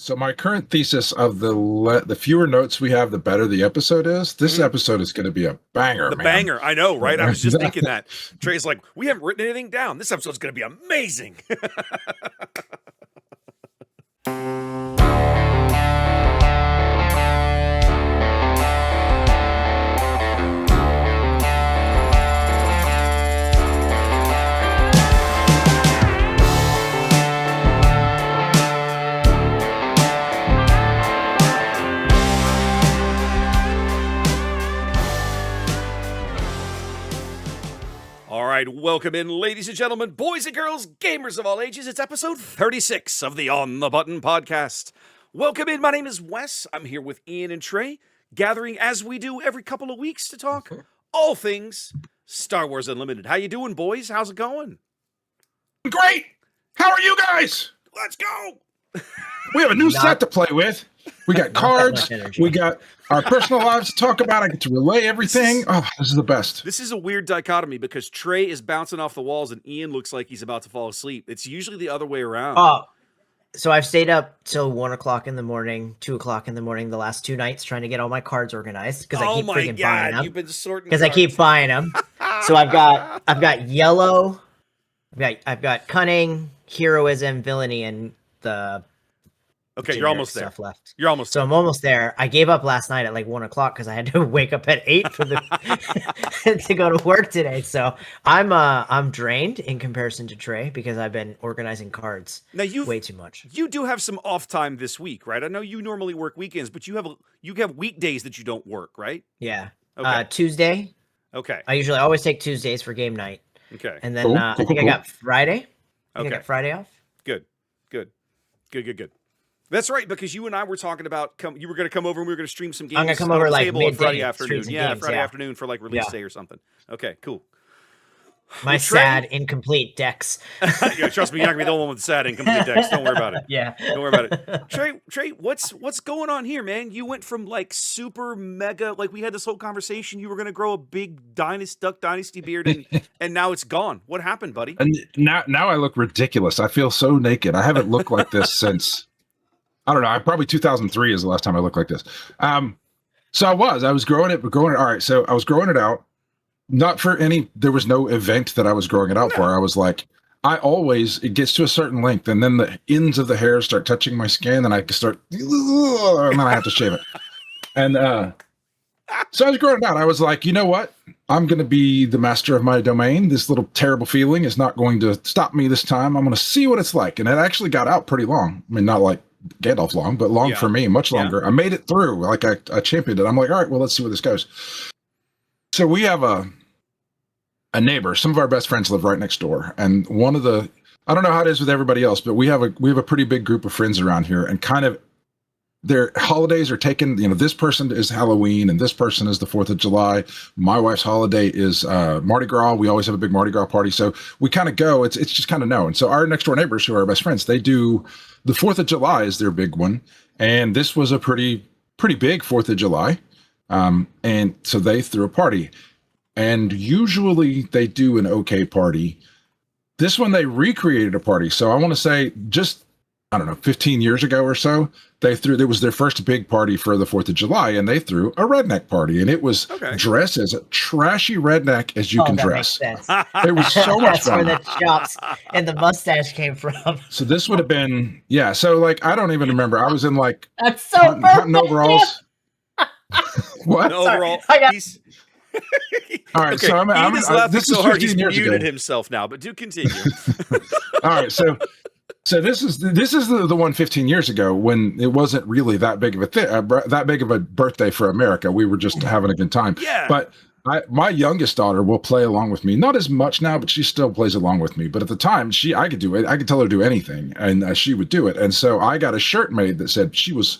So my current thesis of the fewer notes we have, the better the episode is. This episode is going to be a banger, The man. banger. I know, right? I was just thinking that. Trey's like, we haven't written anything down. This episode's going to be amazing. All right, welcome in, ladies and gentlemen, boys and girls, gamers of all ages. It's episode 36 of the On the Button podcast. Welcome in. My name is Wes. I'm here with Ian and Trey, gathering as we do every couple of weeks to talk all things Star Wars Unlimited. How you doing, boys? How's it going? Great. How are you guys? Let's go. We have a new set to play with. We got cards. We got our personal lives to talk about. I get to relay everything. Oh, this is the best. This is a weird dichotomy because Trey is bouncing off the walls and Ian looks like he's about to fall asleep. It's usually the other way around. Oh, so I've stayed up till 1 o'clock in the morning, 2 o'clock in the morning the last 2 nights trying to get all my cards organized because I keep freaking buying them. You've been sorting because I keep buying them. So I've got yellow, I've got cunning, heroism, villainy, and the okay. You're almost there. Stuff left. You're almost. So I'm almost there. I gave up last night at like 1 o'clock because I had to wake up at 8 for the to go to work today. So I'm drained in comparison to Trey because I've been organizing cards Now way too much. You do have some off time this week, right? I know you normally work weekends, but you have weekdays that you don't work, right? Yeah. Okay. Tuesday. Okay. I usually always take Tuesdays for game night. Okay. And then I think I got Friday. I Okay. got Friday off. Good. That's right, because you and I were talking about you were going to come over and we were going to stream some games. I'm gonna come over on the like table on midday, Friday stream afternoon. some Yeah, games, Friday yeah. afternoon for like release Yeah. day or something. Okay, cool. My Well, Trey- sad, incomplete decks. Yeah, trust me, you're not gonna be the one with the sad incomplete decks. Don't worry about it. Yeah. Don't worry about it. Trey, what's going on here, man? You went from like super mega, like we had this whole conversation. You were gonna grow a big Duck Dynasty beard, and now it's gone. What happened, buddy? And now I look ridiculous. I feel so naked. I haven't looked like this since, I don't know, probably 2003 is the last time I looked like this. So I was growing it. All right. So I was growing it out. Not for there was no event that I was growing it out for. I was like, it gets to a certain length and then the ends of the hair start touching my skin and I start, and then I have to shave it. And so I was growing it out. I was like, you know what? I'm going to be the master of my domain. This little terrible feeling is not going to stop me this time. I'm going to see what it's like. And it actually got out pretty long. I mean, not like Gandalf long, but long for me, much longer. I made it through. Like I championed it. I'm like, all right, well, let's see where this goes. So we have a neighbor. Some of our best friends live right next door, and I don't know how it is with everybody else, but we have a pretty big group of friends around here, and kind of their holidays are taken. You know, this person is Halloween, and this person is the 4th of July. My wife's holiday is Mardi Gras. We always have a big Mardi Gras party, so we kind of go. It's just kind of known. So our next door neighbors, who are our best friends, they do the 4th of July is their big one, and this was a pretty big 4th of July, and so they threw a party. And usually they do an okay party. This one, they recreated a party. So I want to say just, 15 years ago or so, it was their first big party for the 4th of July, and they threw a redneck party. And it was dressed as a trashy redneck as you can dress. Makes sense. It was so much That's fun. where the chops and the mustache came from. So this would have been, so like, I don't even remember. I was in like That's so hunting overalls. What? No, overall, all right, okay. so Ian is laughing this is so hard 15 he's years muted ago. himself now, but do continue. All right, so this is the one 15 years ago when it wasn't really that big of that big of a birthday for America. We were just having a good time. Yeah. But my youngest daughter will play along with me, not as much now, but she still plays along with me. But at the time, I could do it. I could tell her to do anything, and she would do it. And so I got a shirt made that said she was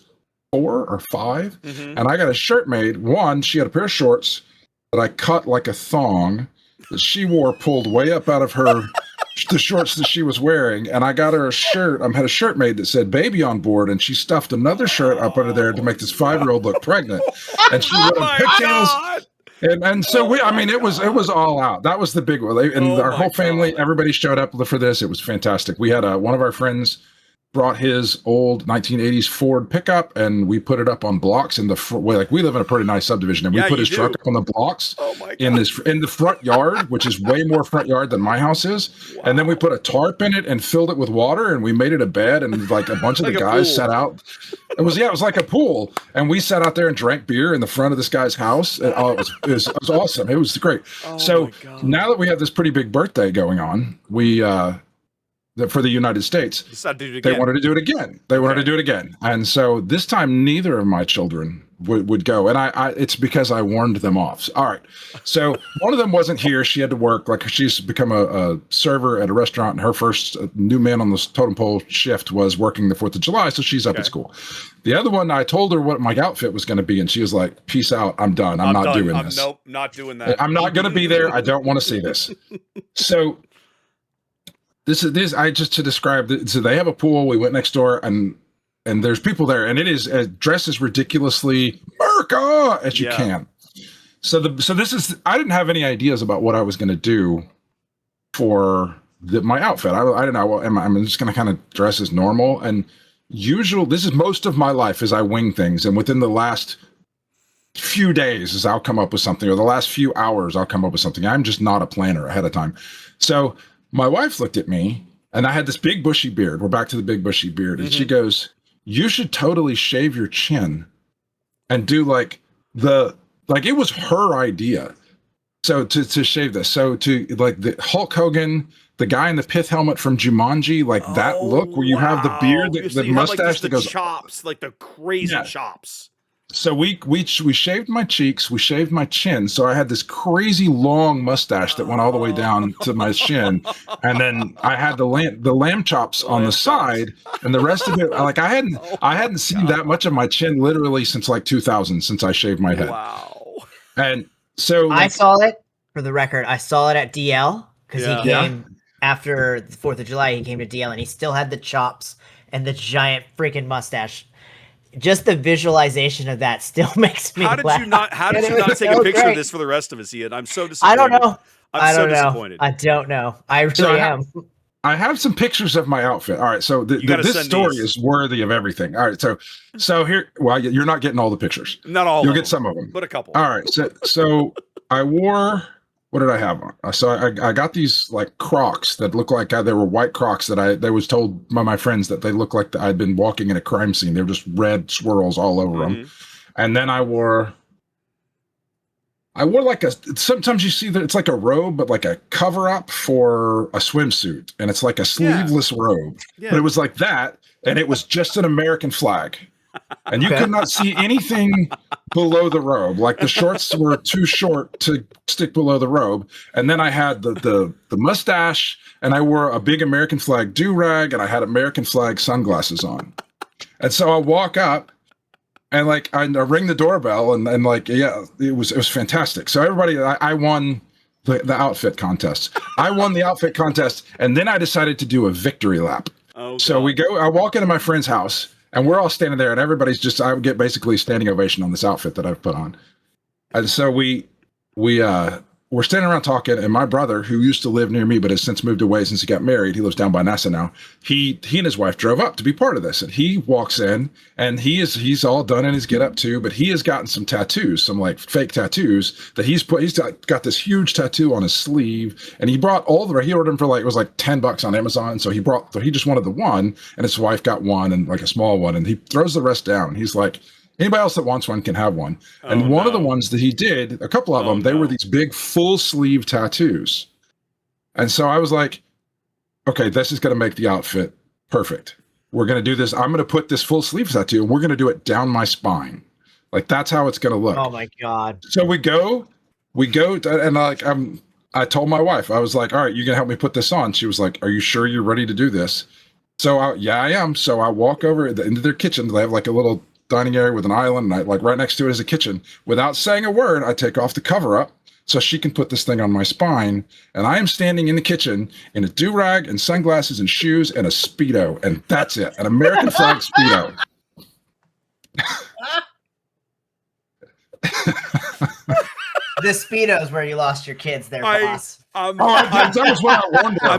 4 or 5, and I got a shirt made. One, she had a pair of shorts that I cut like a thong that she wore pulled way up out of her the shorts that she was wearing, and I got her a shirt. I had a shirt made that said "baby on board," and she stuffed another shirt up under there to make this 5-year-old look pregnant. And she wore pigtails. And so it was all out. That was the big one. And our whole family, everybody showed up for this. It was fantastic. We had one of our friends brought his old 1980s Ford pickup, and we put it up on blocks in the front. Like, we live in a pretty nice subdivision, and we put his truck up on the blocks in the front yard, which is way more front yard than my house is. Wow. And then we put a tarp in it and filled it with water, and we made it a bed, and like a bunch of the guys sat out. It was like a pool, and we sat out there and drank beer in the front of this guy's house. And, it was awesome. It was great. So now that we have this pretty big birthday going on, we for the United States, they wanted to do it again. They wanted to do it again. And so this time, neither of my children would go. And it's because I warned them off. All right. So one of them wasn't here. She had to work. Like, she's become a server at a restaurant, and her first new man on the totem pole shift was working the 4th of July. So she's up at school. The other one, I told her what my outfit was going to be, and she was like, peace out. I'm done. I'm not doing this. Nope, not doing that. I'm not going to be there. I don't want to see this. So this I just to describe. So they have a pool. We went next door, and there's people there, and it is dressed as ridiculously America as you can. So this is. I didn't have any ideas about what I was going to do for my outfit. I don't know. I'm just going to kind of dress as normal, and this is most of my life is I wing things, and within the last few days is I'll come up with something, or the last few hours I'll come up with something. I'm just not a planner ahead of time. So my wife looked at me, and I had this big bushy beard. We're back to the big bushy beard. And she goes, you should totally shave your chin and do it was her idea. So to shave this. So to like the Hulk Hogan, the guy in the pith helmet from Jumanji, like that look where you have the beard, the mustache that goes chops, like the crazy chops. So we shaved my cheeks, we shaved my chin. So I had this crazy long mustache that went all the way down to my shin, and then I had the lamb chops on the side, and the rest of it, like I hadn't seen that much of my chin literally since like 2000, since I shaved my head. Wow. And so I saw it, for the record. I saw it at DL because he came after the 4th of July. He came to DL, and he still had the chops and the giant freaking mustache. Just the visualization of that still makes me laugh. How did you not take a picture of this for the rest of us, Ian? I'm so disappointed. I don't know. I'm so disappointed. I don't know. I really am. I have some pictures of my outfit. All right, so this story is worthy of everything. All right, so here, well, you're not getting all the pictures. Not all. You'll get some of them, but a couple. All right, so I wore. What did I have on? So I got these like Crocs that look like they were white Crocs that they was told by my friends that they looked like I'd been walking in a crime scene. They were just red swirls all over them. And then I wore like sometimes you see that it's like a robe, but like a cover up for a swimsuit. And it's like a sleeveless robe, but it was like that. And it was just an American flag. And you could not see anything below the robe. Like the shorts were too short to stick below the robe. And then I had the mustache, and I wore a big American flag do-rag, and I had American flag sunglasses on. And so I walk up, and like I ring the doorbell, and it was fantastic. So everybody, I won the outfit contest. I won the outfit contest, and then I decided to do a victory lap. So I walk into my friend's house, and we're all standing there, and everybody's I would get basically a standing ovation on this outfit that I've put on. And so we're standing around talking, and my brother, who used to live near me but has since moved away since he got married, he lives down by NASA now. He and his wife drove up to be part of this, and he walks in, and he's all done in his get up too, but he has gotten some tattoos, some like fake tattoos that he's got this huge tattoo on his sleeve, and he ordered them for like, it was like $10 on Amazon. So he just wanted the one, and his wife got one, and like a small one, and he throws the rest down. He's like, anybody else that wants one can have one. And one of the ones that he did, a couple of them, they were these big full sleeve tattoos. And so I was like, okay, this is going to make the outfit perfect. We're going to do this. I'm going to put this full sleeve tattoo, and we're going to do it down my spine. Like, that's how it's going to look. Oh my God. So we go, and like, I told my wife, I was like, all right, you can help me put this on. She was like, are you sure you're ready to do this? So I am. So I walk over into their kitchen. They have like a little dining area with an island, and like right next to it is a kitchen. Without saying a word, I take off the cover up so she can put this thing on my spine, and I am standing in the kitchen in a do-rag and sunglasses and shoes and a Speedo, and that's it, an American flag Speedo. the Speedos where you lost your kids there, boss. That was what I warned her.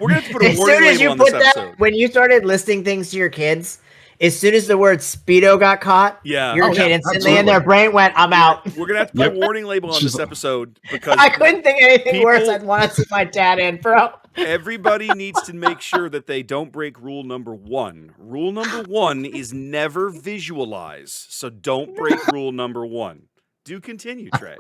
We're going to put a As warning soon as label you on this put that, episode. when you started listing things to your kids, as soon as the word Speedo got caught, your kid instantly in their brain went, I'm out. We're going to have to put a warning label on this episode because I couldn't think of anything worse. I'd want to see my dad in, bro. Everybody needs to make sure that they don't break rule number 1. Rule number 1 is never visualize. So don't break rule number 1. Do continue, Trey.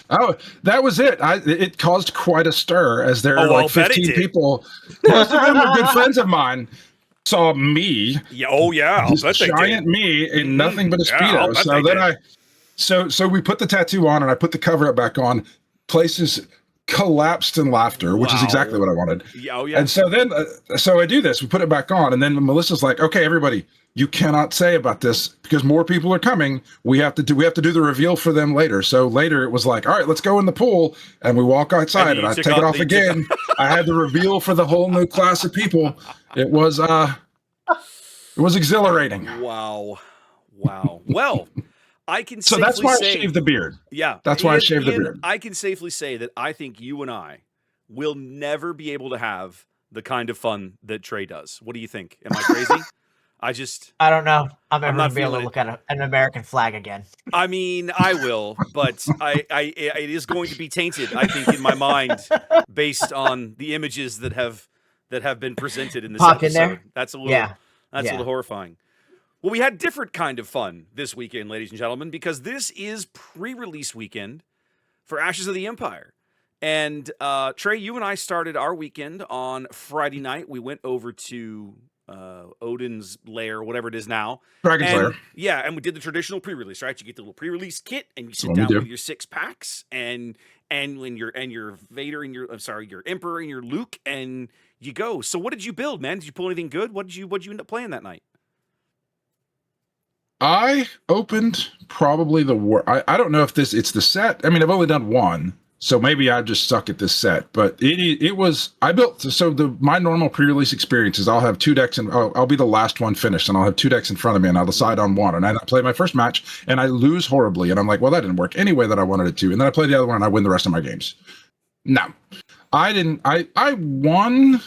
Oh, that was it. It caused quite a stir as there are like 15 people. Most of them were good friends of mine. Saw me. Yeah, I'll bet they giant did. Me in nothing but a Speedo. So then so we put the tattoo on and I put the cover up back on. Places collapsed in laughter, which is exactly what I wanted. Yeah, yeah. And so then, so I do this. We put it back on, and then Melissa's like, "Okay, everybody, you cannot say about this because more people are coming. We have to do the reveal for them later." So later it was like, "All right, let's go in the pool," and we walk outside, and I take it off again. I had the reveal for the whole new class of people. It was exhilarating. Wow. Well, I can so safely that's why say, I shaved the beard. Yeah. That's why I shaved the beard. I can safely say that I think you and I will never be able to have the kind of fun that Trey does. What do you think? Am I crazy? I don't know. I'm never not going to be able to look at an American flag again. I mean, I will, but it is going to be tainted, I think, in my mind based on the images that have been presented in this episode. In there? That's a little horrifying. Well, we had different kind of fun this weekend, ladies and gentlemen, because this is pre-release weekend for Ashes of the Empire. And Trey, you and I started our weekend on Friday night. We went over to Odin's Lair, whatever it is now. Dragon's Lair. Yeah, and we did the traditional pre-release, right? You get the little pre-release kit, and you sit down with your 6 packs, and when your Vader and your Emperor and your Luke, and you go. So what did you build, man? Did you pull anything good? What did you end up playing that night? I opened probably I don't know if it's the set. I mean, I've only done one, so maybe I just suck at this set. But it was I built my normal pre-release experience is I'll have 2 decks and I'll be the last one finished, and I'll have 2 decks in front of me, and I'll decide on one. And I play my first match and I lose horribly, and I'm like, well, that didn't work any way that I wanted it to. And then I play the other one and I win the rest of my games. No, I didn't. I won.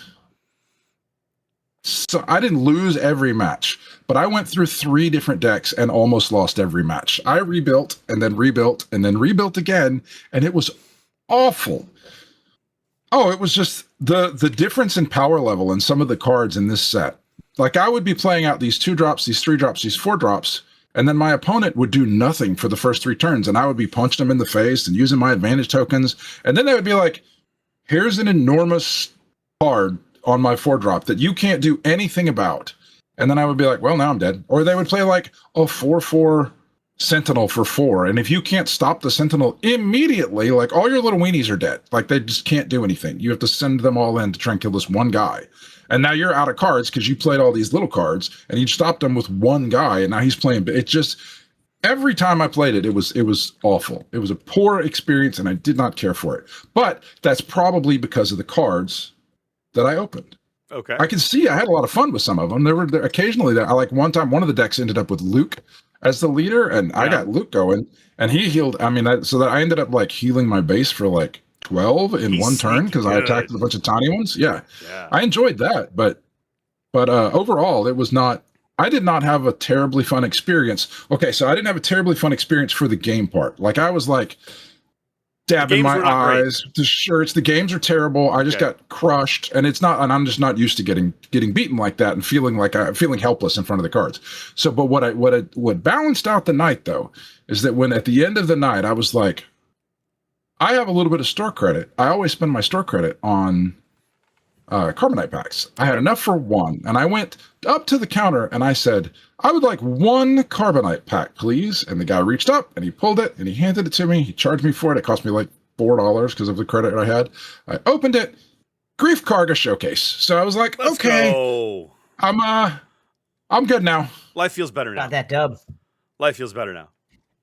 So I didn't lose every match, but I went through 3 different decks and almost lost every match. I rebuilt and then rebuilt and then rebuilt again, and it was awful. Oh, it was just the difference in power level in some of the cards in this set. Like I would be playing out these 2 drops, these 3 drops, these 4 drops, and then my opponent would do nothing for the first 3 turns, and I would be punching them in the face and using my advantage tokens, and then they would be like, here's an enormous card on my 4 drop that you can't do anything about. And then I would be like, well, now I'm dead. Or they would play like a 4/4 Sentinel for 4. And if you can't stop the Sentinel immediately, like all your little weenies are dead. Like they just can't do anything. You have to send them all in to try and kill this one guy. And now you're out of cards because you played all these little cards and you stopped them with one guy. And now he's playing. It just, every time I played it, it was awful. It was a poor experience and I did not care for it. But that's probably because of the cards that I opened. Okay. I can see I had a lot of fun with some of them. There were occasionally that I like one time, one of the decks ended up with Luke as the leader, and I got Luke going, and he healed. I mean, so that I ended up like healing my base for like 12 in one turn because I attacked with a bunch of tiny ones. Yeah. I enjoyed that, but overall, it was not. I did not have a terribly fun experience. Okay, so I didn't have a terribly fun experience for the game part. Like I was like dabbing my eyes. The shirts, the games are terrible. I just got crushed, and I'm just not used to getting beaten like that and feeling helpless in front of the cards. So, but what balanced out the night though is that when at the end of the night I was like, I have a little bit of store credit. I always spend my store credit on carbonite packs. I had enough for 1, and I went up to the counter and I said, I would like 1 carbonite pack, please. And the guy reached up and he pulled it and he handed it to me. He charged me for it. It cost me like $4 because of the credit I had. I opened it, Grief Karga Showcase. So I was like, Let's go. I'm good now. Life feels better now. Got that dub. Life feels better now.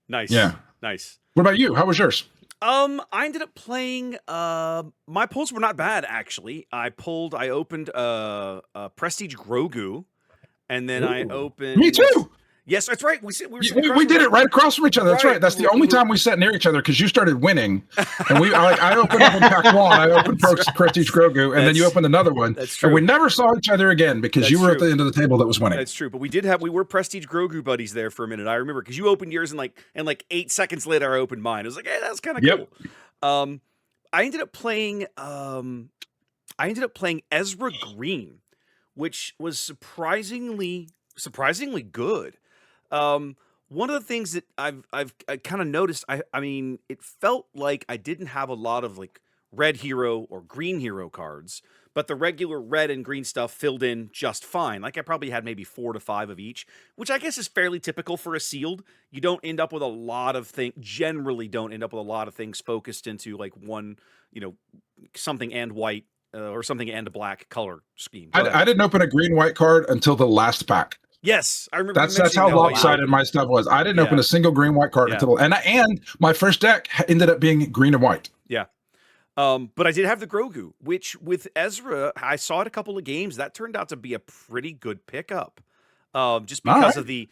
Nice. Yeah. Nice. What about you? How was yours? I ended up playing, my pulls were not bad, actually. I opened Prestige Grogu, and then I opened... Me too! Yes, that's right. We were We did it right across from each other. That's right. That's the only time we sat near each other because you started winning, and I opened up in pack one. I opened Prestige Grogu, and then you opened another one. That's true. And we never saw each other again because you were at the end of the table that was winning. That's true. But we were Prestige Grogu buddies there for a minute. I remember because you opened yours and like 8 seconds later I opened mine. It was like, hey, that's kind of cool. I ended up playing Ezra Green, which was surprisingly good. One of the things that I kind of noticed, I mean, it felt like I didn't have a lot of like red hero or green hero cards, but the regular red and green stuff filled in just fine. Like I probably had maybe 4 to 5 of each, which I guess is fairly typical for a sealed. You don't end up with a lot of generally don't end up with a lot of things focused into like one, something and white or something and a black color scheme. I didn't open a green-white card until the last pack. Yes, I remember. That's how lopsided my stuff was. I didn't open a single green-white card until and my first deck ended up being green and white. Yeah. But I did have the Grogu, which with Ezra, I saw it a couple of games. That turned out to be a pretty good pickup. Just because of the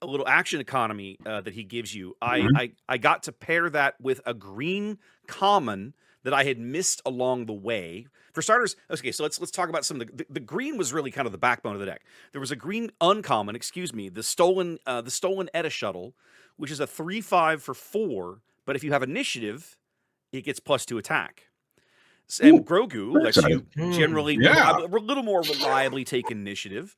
little action economy that he gives you. I got to pair that with a green common that I had missed along the way. For starters, okay, so let's talk about some of the green was really kind of the backbone of the deck. There was a green uncommon, the stolen Edda shuttle, which is a 3/5 for 4, but if you have initiative, it gets +2 attack. And Grogu lets you generally a little more reliably take initiative.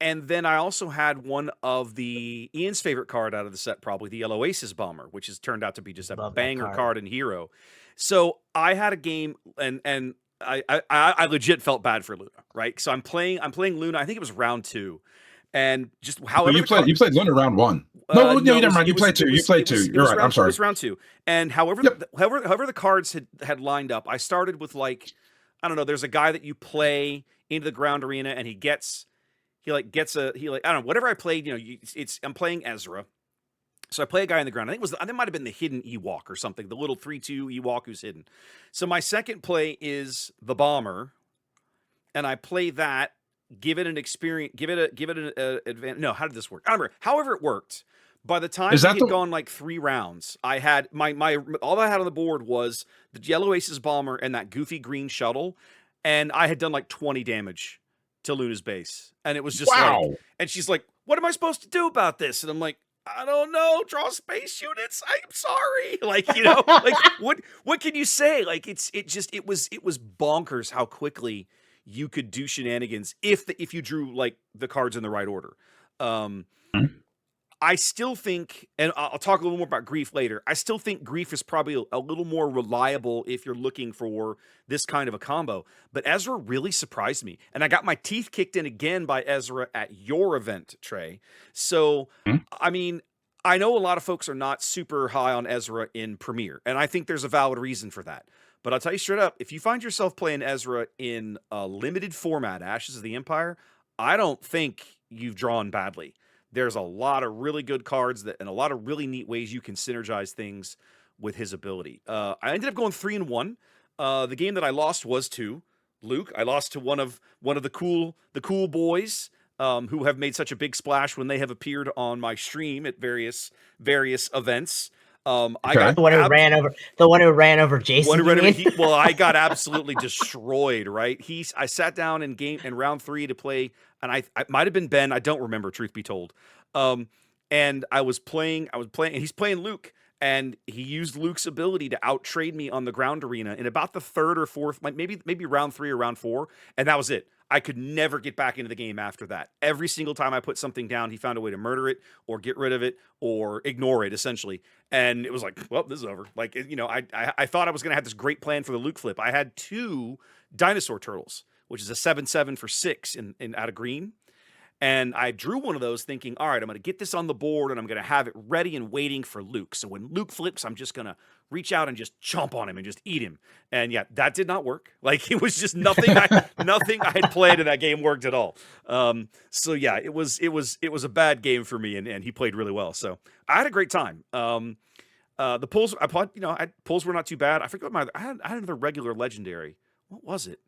And then I also had one of Ian's favorite card out of the set, probably the Yellow Aces Bomber, which has turned out to be just a banger card in Hero. So I had a game, and I legit felt bad for Luna, right? So I'm playing Luna. I think it was round 2, and just however you played Luna round 1. No, never mind. You played 2. You played 2. You're right. I'm sorry. It was round 2, and however the cards had lined up, I started with like, I don't know. There's a guy that you play into the ground arena, and I don't know, whatever I played, I'm playing Ezra. So I play a guy in the ground. I think it might have been the hidden Ewok or something, the little 3/2 Ewok who's hidden. So my second play is the bomber, and I play that, give it an experience, give it an advantage. No, how did this work? I don't remember. However it worked. By the time we had gone like 3 rounds, I had my all I had on the board was the Yellow Aces Bomber and that goofy green shuttle, and I had done like 20 damage to Luna's base. And it was just and she's like, what am I supposed to do about this? And I'm like, I don't know, draw space units. I'm sorry. Like, like what can you say? Like it was bonkers how quickly you could do shenanigans if you drew like the cards in the right order. I still think, and I'll talk a little more about Grief later, I still think Grief is probably a little more reliable if you're looking for this kind of a combo. But Ezra really surprised me. And I got my teeth kicked in again by Ezra at your event, Trey. So, I mean, I know a lot of folks are not super high on Ezra in Premiere, and I think there's a valid reason for that. But I'll tell you straight up, if you find yourself playing Ezra in a limited format, Ashes of the Empire, I don't think you've drawn badly. There's a lot of really good cards and a lot of really neat ways you can synergize things with his ability. I ended up going 3-1. The game that I lost was to Luke. I lost to one of the cool boys who have made such a big splash when they have appeared on my stream at various events. I got the one who ran over Jason. Well, I got absolutely destroyed. Right? I sat down in round 3 to play, and I might have been Ben. I don't remember, truth be told. And I was playing, and he's playing Luke, and he used Luke's ability to outtrade me on the ground arena in about the 3rd or 4th, maybe round 3 or round 4, and that was it. I could never get back into the game after that. Every single time I put something down, he found a way to murder it or get rid of it or ignore it, essentially. And it was like, well, this is over. Like, I thought I was going to have this great plan for the Luke flip. I had 2 dinosaur turtles, which is a 7/7 for 6 in out of green. And I drew one of those thinking, all right, I'm going to get this on the board and I'm going to have it ready and waiting for Luke. So when Luke flips, I'm just going to reach out and just chomp on him and just eat him. And yeah, that did not work. Like, it was just nothing I had played in that game worked at all. So yeah, it was a bad game for me, and he played really well. So I had a great time. The pulls, pulls were not too bad. I forgot I had another regular legendary. What was it?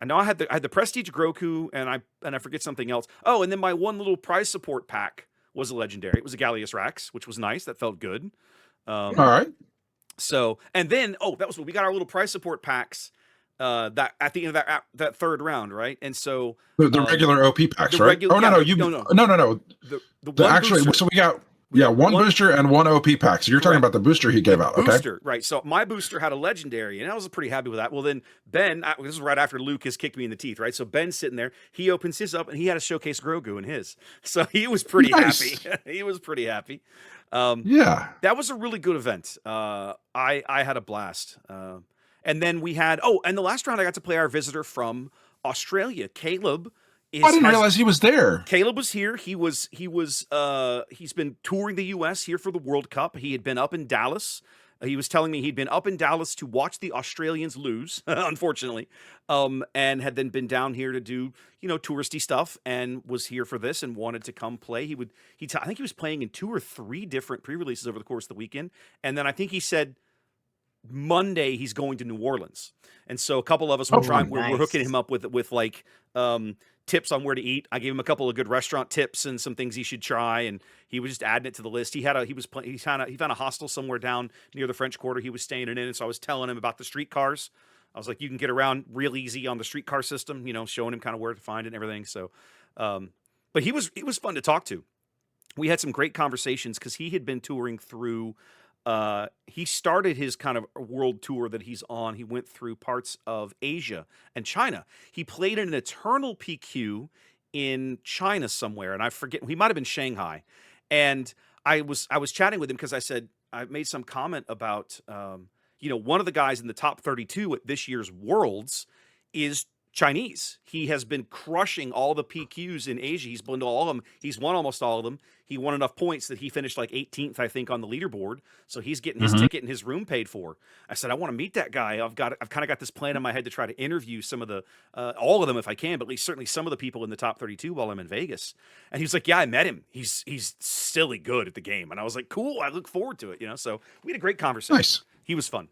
I know I had the Prestige Groku, and I forget something else. Oh, and then my one little prize support pack was a legendary. It was a Gallius Rax, which was nice. That felt good. All right. So, and then that was what we got, our little prize support packs. That at the end of that third round, right? And so The regular OP packs, right? no, No. The one actually, booster. so we got one booster and one OP pack. So you're talking about the booster he gave out, okay? Booster, right? So my booster had a legendary, and I was pretty happy with that. Well, then Ben, this is right after Lucas kicked me in the teeth, right? So Ben's sitting there, he opens his up, and he had a showcase Grogu in his, so he was pretty happy. He was pretty happy. Yeah, that was a really good event. I had a blast. And then we had and the last round I got to play our visitor from Australia, Caleb. I didn't realize he was there. Caleb was here. He's been touring the US here for the World Cup. He had been up in Dallas. He was telling me he'd been up in Dallas to watch the Australians lose, unfortunately, and had then been down here to do, touristy stuff, and was here for this and wanted to come play. I think he was playing in 2 or 3 different pre-releases over the course of the weekend. And then I think he said Monday he's going to New Orleans, and so a couple of us were we're hooking him up with like tips on where to eat. I gave him a couple of good restaurant tips and some things he should try, and he was just adding it to the list. He found a hostel somewhere down near the French Quarter he was staying in, and so I was telling him about the streetcars. I was like, you can get around real easy on the streetcar system, showing him kind of where to find it and everything. So but it was fun to talk to. We had some great conversations because he had been touring through he started his kind of world tour that he's on. He went through parts of Asia and China. He played in an Eternal PQ in China somewhere, and I forget, he might have been Shanghai. And I was chatting with him because I made some comment about one of the guys in the top 32 at this year's Worlds is Chinese. He has been crushing all the PQs in Asia. He's been to all of them. He's won almost all of them. He won enough points that he finished like 18th, I think, on the leaderboard. So he's getting his ticket and his room paid for. I said, I want to meet that guy. I've kind of got this plan in my head to try to interview some of the, all of them if I can, but at least certainly some of the people in the top 32 while I'm in Vegas. And he was like, yeah, I met him. He's silly good at the game. And I was like, cool. I look forward to it. So we had a great conversation. Nice. He was fun.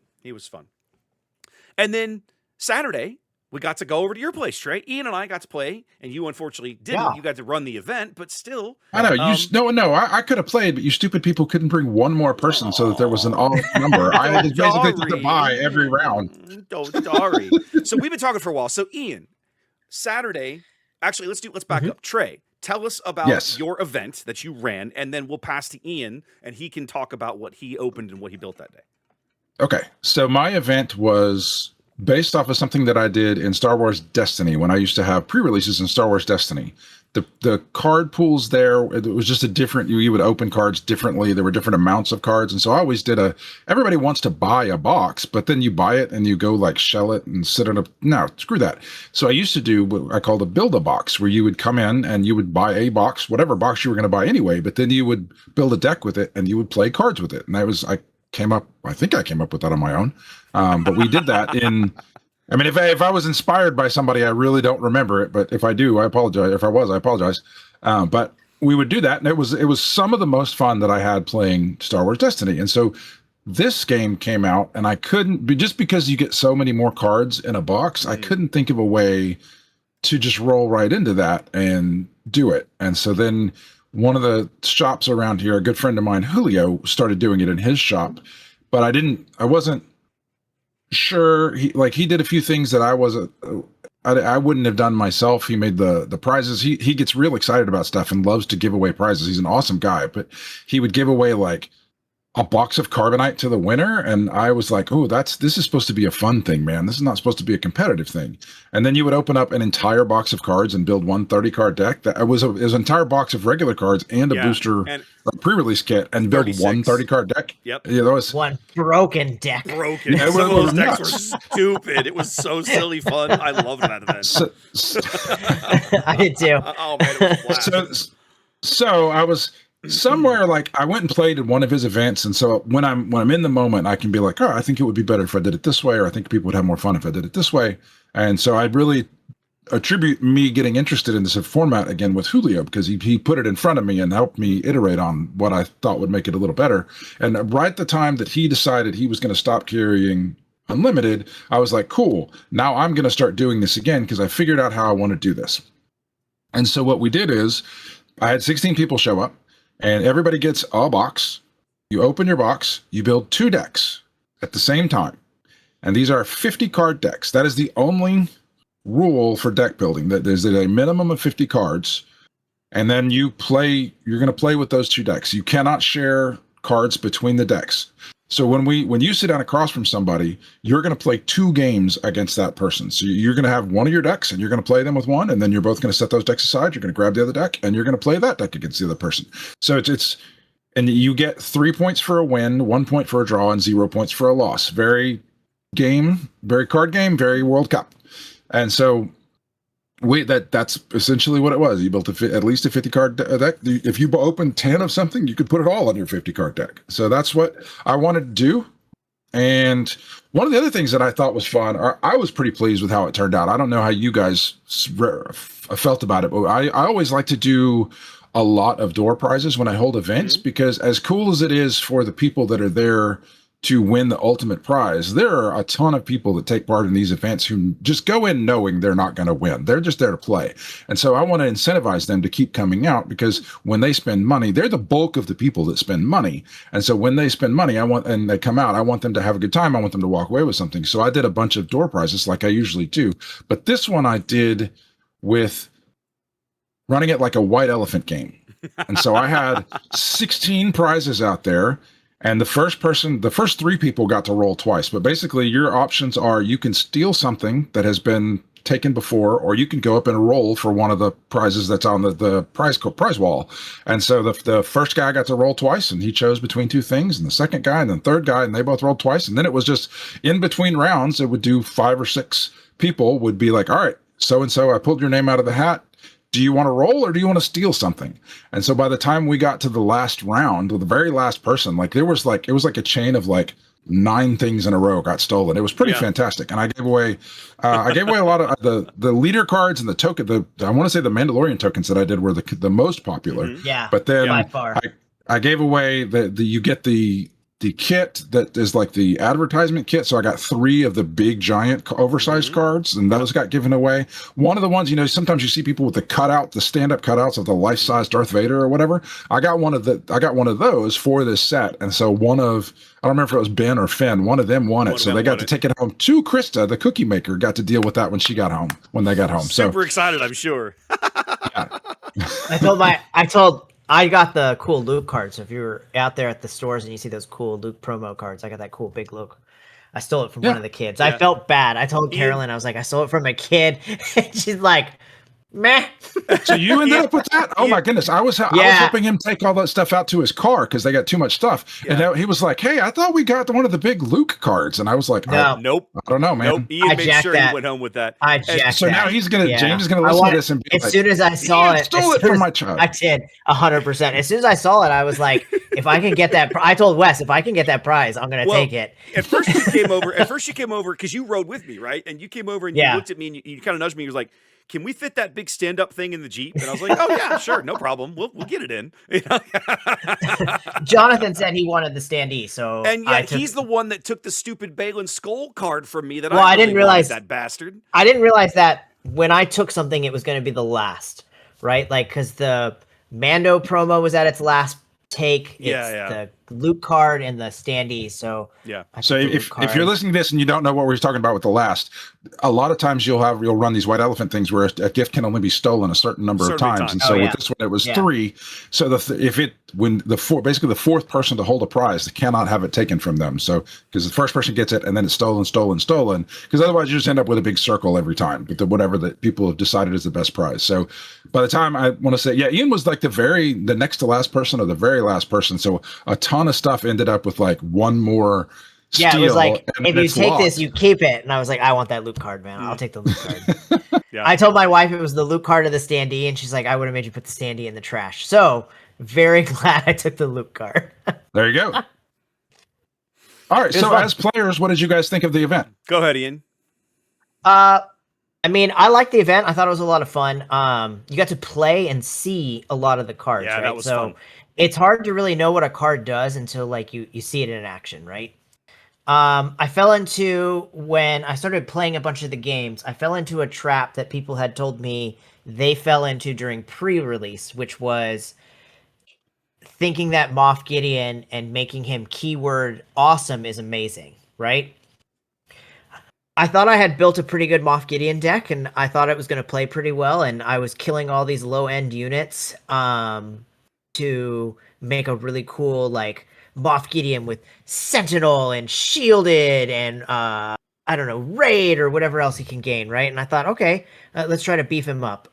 And then Saturday, we got to go over to your place, Trey. Ian and I got to play, and you unfortunately didn't. Yeah. You got to run the event, but still. I know. I could have played, but you stupid people couldn't bring one more person so that there was an all number. I had basically to buy every round. Sorry. So we've been talking for a while. So Ian, Saturday, actually, let's back up. Trey, tell us about your event that you ran, and then we'll pass to Ian, and he can talk about what he opened and what he built that day. Okay, so my event was based off of something that I did in Star Wars Destiny when I used to have pre-releases in Star Wars Destiny. The card pools there, it was just a different, you would open cards differently. There were different amounts of cards. And so I always did everybody wants to buy a box, but then you buy it and you go like shell it and sit on no, screw that. So I used to do what I called a build a box, where you would come in and you would buy a box, whatever box you were going to buy anyway, but then you would build a deck with it and you would play cards with it. And I think I came up with that on my own. But we did that if I was inspired by somebody, I really don't remember it, but if I do, I apologize. If I was, I apologize. But we would do that. And it was some of the most fun that I had playing Star Wars Destiny. And so this game came out and I couldn't just because you get so many more cards in a box, I couldn't think of a way to just roll right into that and do it. And so then one of the shops around here, a good friend of mine, Julio, started doing it in his shop, but I wasn't sure. He did a few things that I wouldn't have done myself. He made the prizes. He gets real excited about stuff and loves to give away prizes. He's an awesome guy, but he would give away like a box of carbonite to the winner. And I was like, oh, this is supposed to be a fun thing, man. This is not supposed to be a competitive thing. And then you would open up an entire box of cards and build one 30-card deck. That was an entire box of regular cards and a booster pre-release kit and build 36. one 30-card deck. Yep. Yeah, that was one broken deck. Some of those decks were stupid. It was so silly fun. I loved that event. I did too. Oh man, it was a blast. So I was somewhere like I went and played in one of his events, and so when I'm in the moment, I can be like, oh, I think it would be better if I did it this way, or I think people would have more fun if I did it this way. And so I'd really attribute me getting interested in this format again with Julio, because he put it in front of me and helped me iterate on what I thought would make it a little better. And right at the time that he decided he was going to stop carrying unlimited, I was like, cool, now I'm going to start doing this again because I figured out how I want to do this. And so what we did is I had 16 people show up and everybody gets a box. You open your box, you build 2 decks at the same time. And these are 50 card decks. That is the only rule for deck building, that there's a minimum of 50 cards. And then you're going to play with those 2 decks. You cannot share cards between the decks. So when you sit down across from somebody, you're going to play 2 games against that person. So you're going to have one of your decks and you're going to play them with one, and then you're both going to set those decks aside. You're going to grab the other deck and you're going to play that deck against the other person. So and you get 3 points for a win, 1 point for a draw, and 0 points for a loss. Very card game, very World Cup. And so that's essentially what it was. You built at least a 50 card deck. If you opened 10 of something, you could put it all on your 50 card deck. So that's what I wanted to do. And one of the other things that I thought was fun, I was pretty pleased with how it turned out. I don't know how you guys felt about it, but I always like to do a lot of door prizes when I hold events, because as cool as it is for the people that are there to win the ultimate prize, there are a ton of people that take part in these events who just go in knowing they're not going to win. They're just there to play. And so I want to incentivize them to keep coming out, because when they spend money, they're the bulk of the people that spend money. And so when they spend money, and they come out, I want them to have a good time. I want them to walk away with something. So I did a bunch of door prizes like I usually do. But this one I did with running it like a white elephant game. And so I had 16 prizes out there. And the first 3 people got to roll twice. But basically, your options are you can steal something that has been taken before, or you can go up and roll for one of the prizes that's on the prize wall. And so the first guy got to roll twice, and he chose between 2 things. And the second guy and the third guy, and they both rolled twice. And then it was just in between rounds, it would do 5 or 6 people would be like, all right, so-and-so, I pulled your name out of the hat. Do you want to roll or do you want to steal something? And so by the time we got to the last round, the very last person, it was like a chain of 9 things in a row got stolen. It was pretty fantastic. And I gave away a lot of the leader cards and the token. I want to say the Mandalorian tokens that I did were the most popular. Yeah. But then by far. I gave away you get the kit that is like the advertisement kit. So I got 3 of the big giant oversized cards, and those got given away. One of the ones, sometimes you see people with the stand-up cutouts of the life-size Darth Vader or whatever. I got one of those for this set. And so I don't remember if it was Ben or Finn, one of them won it. So they got to take it home to Krista, the cookie maker, got to deal with that when they got home. Super excited, I'm sure. I got the cool Luke cards. So if you're out there at the stores and you see those cool Luke promo cards, I got that cool big Luke. I stole it from one of the kids. I felt bad. I told Carolyn, I was like, I stole it from a kid. And she's like, meh. So you ended up with that? Oh my goodness. I was helping him take all that stuff out to his car because they got too much stuff. Yeah. And he was like, hey, I thought we got one of the big Luke cards. And I was like, nope. I don't know, man. Nope. Ian made sure he went home with that. So now James is going to listen to this and be as soon as I saw it, stole it from my child. I did 100%. As soon as I saw it, I was like, if I can get that, I told Wes, if I can get that prize, I'm going to take it. At first you came over because you rode with me, right? And you came over and you looked at me and you kind of nudged me. You was like, can we fit that big stand-up thing in the Jeep? And I was like, oh yeah, sure, no problem. We'll get it in. Jonathan said he wanted the standee, so he's the one that took the stupid Balin skull card from me. I didn't realize that bastard. I didn't realize that when I took something, it was going to be the last, right? Because the Mando promo was at its last take. The Luke card and the standee. So So if you're listening to this and you don't know what we're talking about with the last, a lot of times you'll run these white elephant things where a gift can only be stolen a certain number of times. And so with this one, it was 3. So basically the 4th person to hold a prize, they cannot have it taken from them. So because the first person gets it and then it's stolen, because otherwise you just end up with a big circle every time with whatever that people have decided is the best prize. So by the time I want to say, Ian was like the next to last person or the very last person. So a ton of stuff ended up with one more steal. It was like, if you take this, you keep it. And I was like, I want that Luke card, man. I'll take the Luke card. I told my wife it was the Luke card of the standee, and she's like, I would have made you put the standee in the trash. So very glad I took the Luke card. There you go. All right. So as players, what did you guys think of the event? Go ahead, Ian. I liked the event. I thought it was a lot of fun. You got to play and see a lot of the cards. Yeah, right? that was fun. It's hard to really know what a card does until you see it in action, right? I fell into when I started playing a bunch of the games. I fell into a trap that people had told me they fell into during pre-release, which was thinking that Moff Gideon and making him keyword awesome is amazing, right? I thought I had built a pretty good Moff Gideon deck, and I thought it was going to play pretty well, and I was killing all these low-end units to make a really cool, like, Moff Gideon with Sentinel and Shielded and, I don't know, Raid or whatever else he can gain, right? And I thought, okay, let's try to beef him up.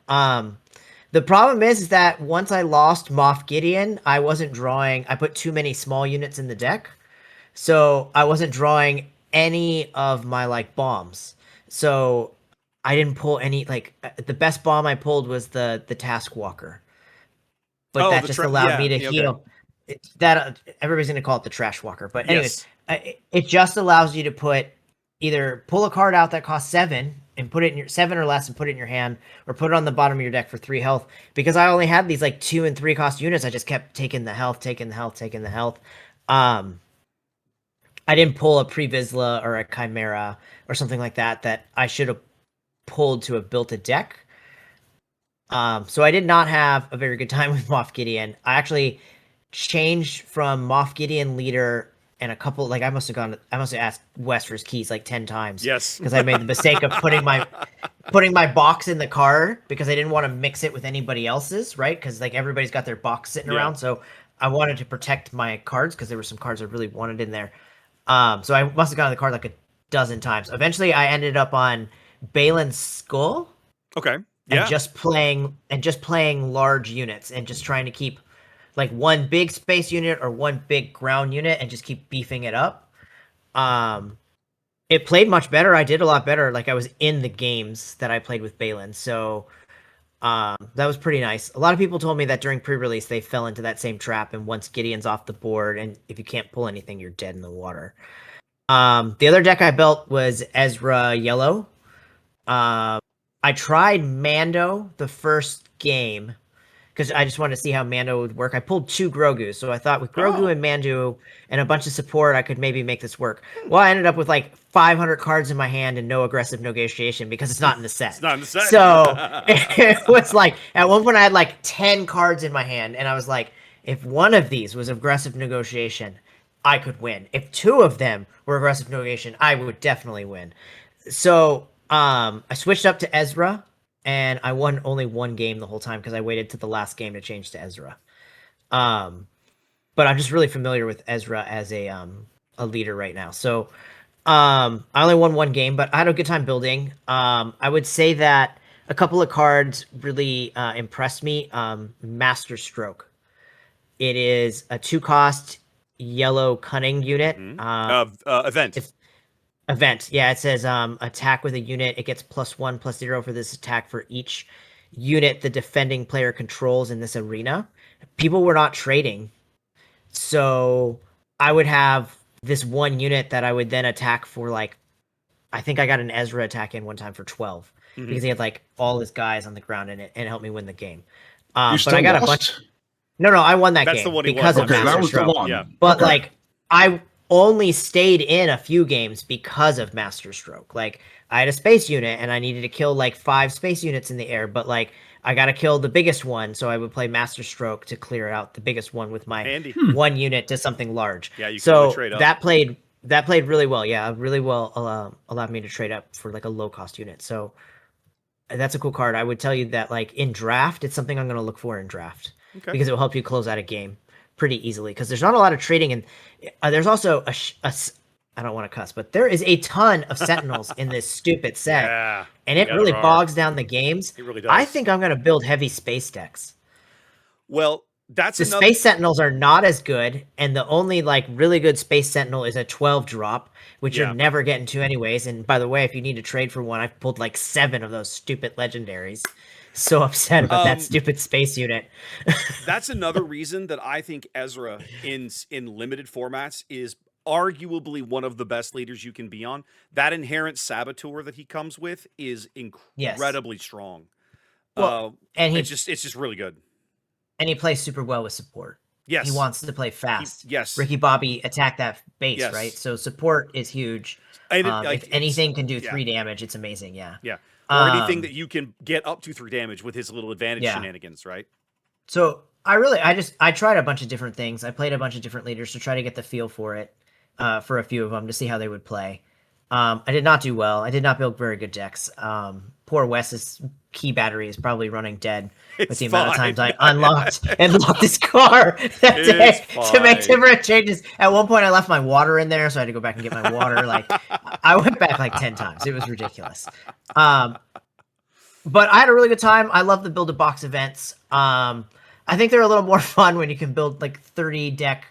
The problem is that once I lost Moff Gideon, I wasn't drawing... I put too many small units in the deck, so I wasn't drawing any of my like bombs. So I didn't pull any like the best bomb I pulled was the Task Walker. But that just allowed me to heal. Okay. That everybody's gonna call it the Trash Walker. But anyways, it just allows you to put either pull a card out that costs 7 and put it in your 7 or less and put it in your hand, or put it on the bottom of your deck for 3 health. Because I only had these like 2 and 3 cost units, I just kept taking the health. I didn't pull a Pre-Vizsla or a Chimera or something like that I should have pulled to have built a deck. So I did not have a very good time with Moff Gideon. I actually changed from Moff Gideon leader and a couple, like I must have asked Wes for his keys like 10 times. Yes. Because I made the mistake of putting my box in the card because I didn't want to mix it with anybody else's, right? Because like everybody's got their box sitting around. So I wanted to protect my cards because there were some cards I really wanted in there. So I must have gotten the card like a dozen times. Eventually, I ended up on Balin's Skull. Okay. Yeah. And just playing large units and just trying to keep like one big space unit or one big ground unit and just keep beefing it up. It played much better. I did a lot better. Like I was in the games that I played with Balin. So that was pretty nice. A lot of people told me that during pre-release they fell into that same trap, and once Gideon's off the board and if you can't pull anything, you're dead in the water. The other deck I built was Ezra Yellow. I tried Mando the first game because I just wanted to see how Mando would work. I pulled 2 Grogu, so I thought with Grogu and Mando and a bunch of support, I could maybe make this work. Well, I ended up with like 500 cards in my hand and no aggressive negotiation because it's not in the set. It's not in the set. So it was like, at one point I had like 10 cards in my hand, and I was like, if one of these was aggressive negotiation, I could win. If 2 of them were aggressive negotiation, I would definitely win. So I switched up to Ezra, and I won only 1 game the whole time because I waited to the last game to change to Ezra. But I'm just really familiar with Ezra as a leader right now. So I only won 1 game, but I had a good time building. I would say that a couple of cards really impressed me. Master Stroke. It is a 2-cost yellow cunning unit. Event. Event. Yeah, it says attack with a unit. It gets +1/+0 for this attack for each unit the defending player controls in this arena. People were not trading. So I would have this 1 unit that I would then attack for like, I think I got an Ezra attack in one time for 12 because he had like all his guys on the ground in it and helped me win the game. But I got a bunch. No, I won that That's game the one he because won. of Master that was Stroke. the one. Yeah. But like I only stayed in a few games because of Master Stroke. Like I had a space unit and I needed to kill like 5 space units in the air, but like I got to kill the biggest one, so I would play Master Stroke to clear out the biggest one with my 1 unit to something large. Yeah, you can so trade up. that played really well. Yeah, really well allowed me to trade up for like a low cost unit. So that's a cool card. I would tell you that like in draft, it's something I'm going to look for in draft because it will help you close out a game pretty easily because there's not a lot of trading, and there's also I don't want to cuss, but there is a ton of Sentinels in this stupid set, and it really bogs down the games. It really does. I think I'm going to build heavy space decks. Well, that's the Space Sentinels are not as good, and the only like really good Space Sentinel is a 12 drop, which you're never getting to anyways. And by the way, if you need to trade for one, I've pulled like 7 of those stupid legendaries. So upset about that stupid space unit. That's another reason that I think Ezra in limited formats is arguably one of the best leaders you can be on. That inherent saboteur that he comes with is incredibly strong. Well, and it's just really good. And he plays super well with support. Yes. He wants to play fast. Yes. Ricky Bobby attack that base, Yes. right? So support is huge. And If anything can do 3 damage, it's amazing. Yeah. Yeah. Or anything that you can get up to 3 damage with his little advantage shenanigans, right? So I tried a bunch of different things. I played a bunch of different leaders to try to get the feel for it, for a few of them to see how they would play. I did not do well. I did not build very good decks. Poor Wes's key battery is probably running dead with the amount of times I unlocked and locked his car that day to make different changes. At one point, I left my water in there, so I had to go back and get my water. Like, I went back like 10 times. It was ridiculous. But I had a really good time. I love the build a box events. I think they're a little more fun when you can build like 30 deck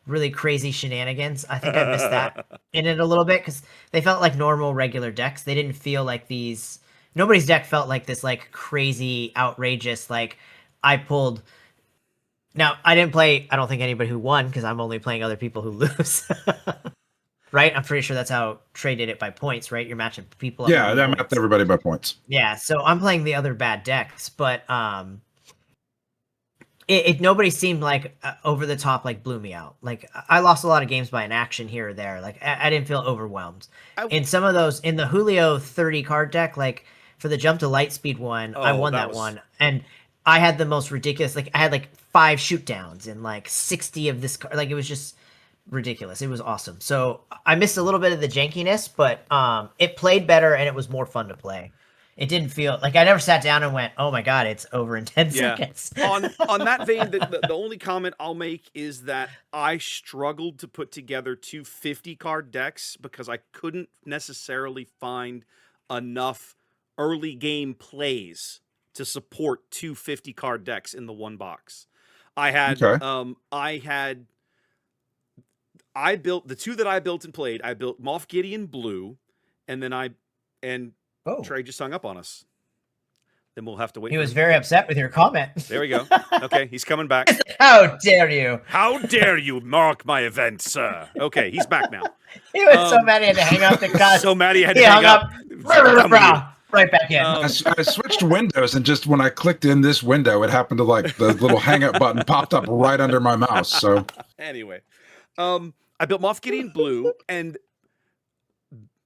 really crazy shenanigans. I think I missed that in it a little bit because they felt like normal regular decks. They didn't feel like these. Nobody's deck felt like this like crazy, outrageous. Like I pulled. Now I didn't play. I don't think anybody who won because I'm only playing other people who lose. Right? I'm pretty sure that's how Trey did it by points. Right? You're matching people. Yeah, that mapped everybody by points. Yeah. So I'm playing the other bad decks, but nobody seemed like over the top, like blew me out. Like I lost a lot of games by an action here or there. Like I didn't feel overwhelmed. In some of those, in the Julio 30 card deck, like for the jump to light speed one, I won that one. And I had the most ridiculous, like I had like 5 shoot downs and like 60 of this card. Like it was just ridiculous. It was awesome. So I missed a little bit of the jankiness, but it played better and it was more fun to play. It didn't feel like I never sat down and went, "Oh my god, it's over in 10 seconds." on that vein, the only comment I'll make is that I struggled to put together 2 50-card decks because I couldn't necessarily find enough early game plays to support 2 50-card decks in the one box. I had I built the 2 that I built and played. I built Moff Gideon blue, and then Trey just hung up on us. Then we'll have to wait. He was very upset with your comment. There we go. Okay, he's coming back. How dare you? How dare you mark my event, sir? Okay, he's back now. He was so mad he had to hang up the cut. So mad he had to hang up. Right back in. I switched windows, and just when I clicked in this window, it happened to like the little hang up button popped up right under my mouse. So anyway, I built Moff Gideon blue, and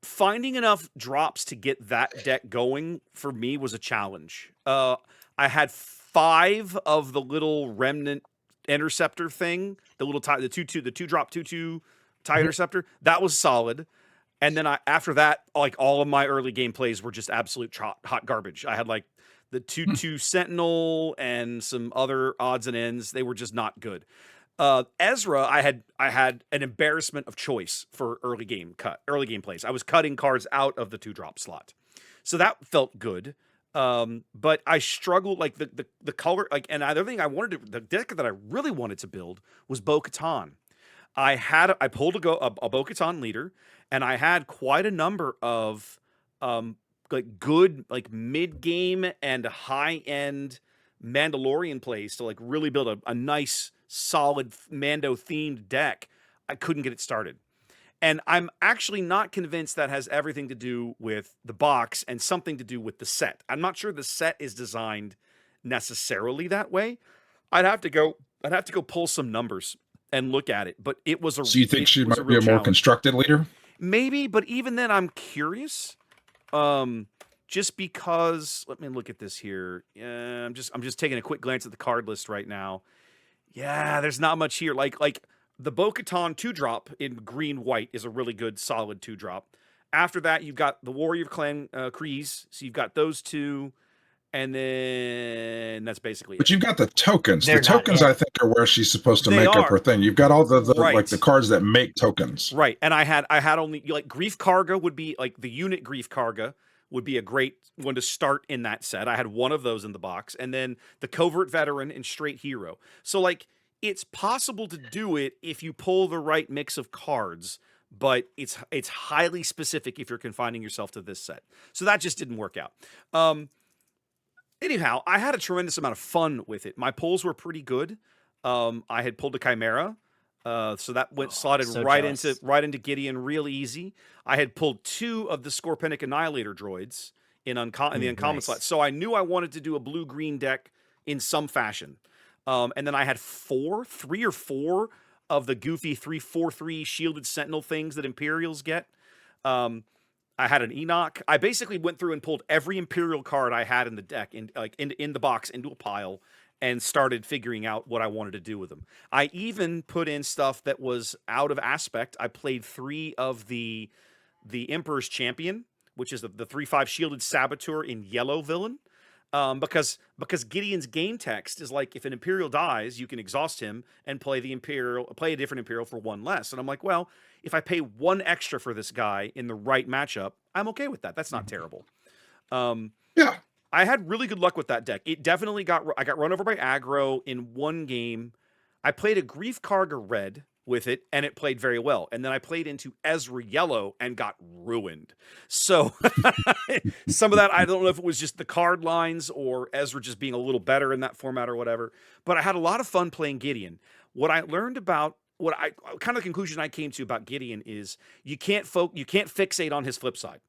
finding enough drops to get that deck going for me was a challenge. I had 5 of the little remnant interceptor thing, the little the 2-drop 2/2 tie interceptor. That was solid. And then after that, like all of my early game plays were just absolute hot garbage. I had like the 2/2 Sentinel and some other odds and ends. They were just not good. Ezra, I had an embarrassment of choice for early game plays. I was cutting cards out of the 2-drop slot, so that felt good. But I struggled like the color, like, and the other thing the deck that I really wanted to build was Bo-Katan. I pulled a Bo-Katan leader, and I had quite a number of like good like mid game and high end Mandalorian plays to like really build a nice solid Mando themed deck. I couldn't get it started. And I'm actually not convinced that has everything to do with the box and something to do with the set. I'm not sure the set is designed necessarily that way. I'd have to go pull some numbers and look at it, but it was a So you think she might be a more constructed leader? Maybe, but even then I'm curious. Just because, let me look at this here. I'm just taking a quick glance at the card list right now. Yeah, there's not much here. Like the Bo-Katan 2-drop in green-white is a really good, solid 2-drop. After that, you've got the Warrior Clan Kryze. So you've got those 2, and then that's basically But it. you've got the tokens. The tokens, I think, are where she's supposed to make up her thing. You've got all the right. like the cards that make tokens. Right, and I had only, like, Grief Karga would be, like, the unit Grief Karga would be a great one to start in that set. I had one of those in the box, and then the Covert Veteran and Straight Hero. So, like, it's possible to do it if you pull the right mix of cards, but it's highly specific if you're confining yourself to this set. So that just didn't work out. Anyhow, I had a tremendous amount of fun with it. My pulls were pretty good. I had pulled a Chimera, so that slotted so right into Gideon real easy. I had pulled 2 of the Scorpenic Annihilator droids in the uncommon slot, so I knew I wanted to do a blue-green deck in some fashion. And then I had three or four of the goofy 3/4/3 shielded sentinel things that Imperials get. I had an Enoch. I basically went through and pulled every Imperial card I had in the deck, in the box, into a pile, and started figuring out what I wanted to do with them. I even put in stuff that was out of aspect. I played 3 of the Emperor's Champion, which is the 3/5 shielded saboteur in yellow villain. Because Gideon's game text is like, if an Imperial dies, you can exhaust him and play a different Imperial for 1 less. And I'm like, well, if I pay 1 extra for this guy in the right matchup, I'm okay with that. That's not terrible. Yeah. I had really good luck with that deck. It definitely I got run over by aggro in 1 game. I played a Grief Karga red with it, and it played very well. And then I played into Ezra yellow and got ruined. So some of that, I don't know if it was just the card lines or Ezra just being a little better in that format or whatever. But I had a lot of fun playing Gideon. What I learned about kind of the conclusion I came to about Gideon is you can't fixate on his flip side.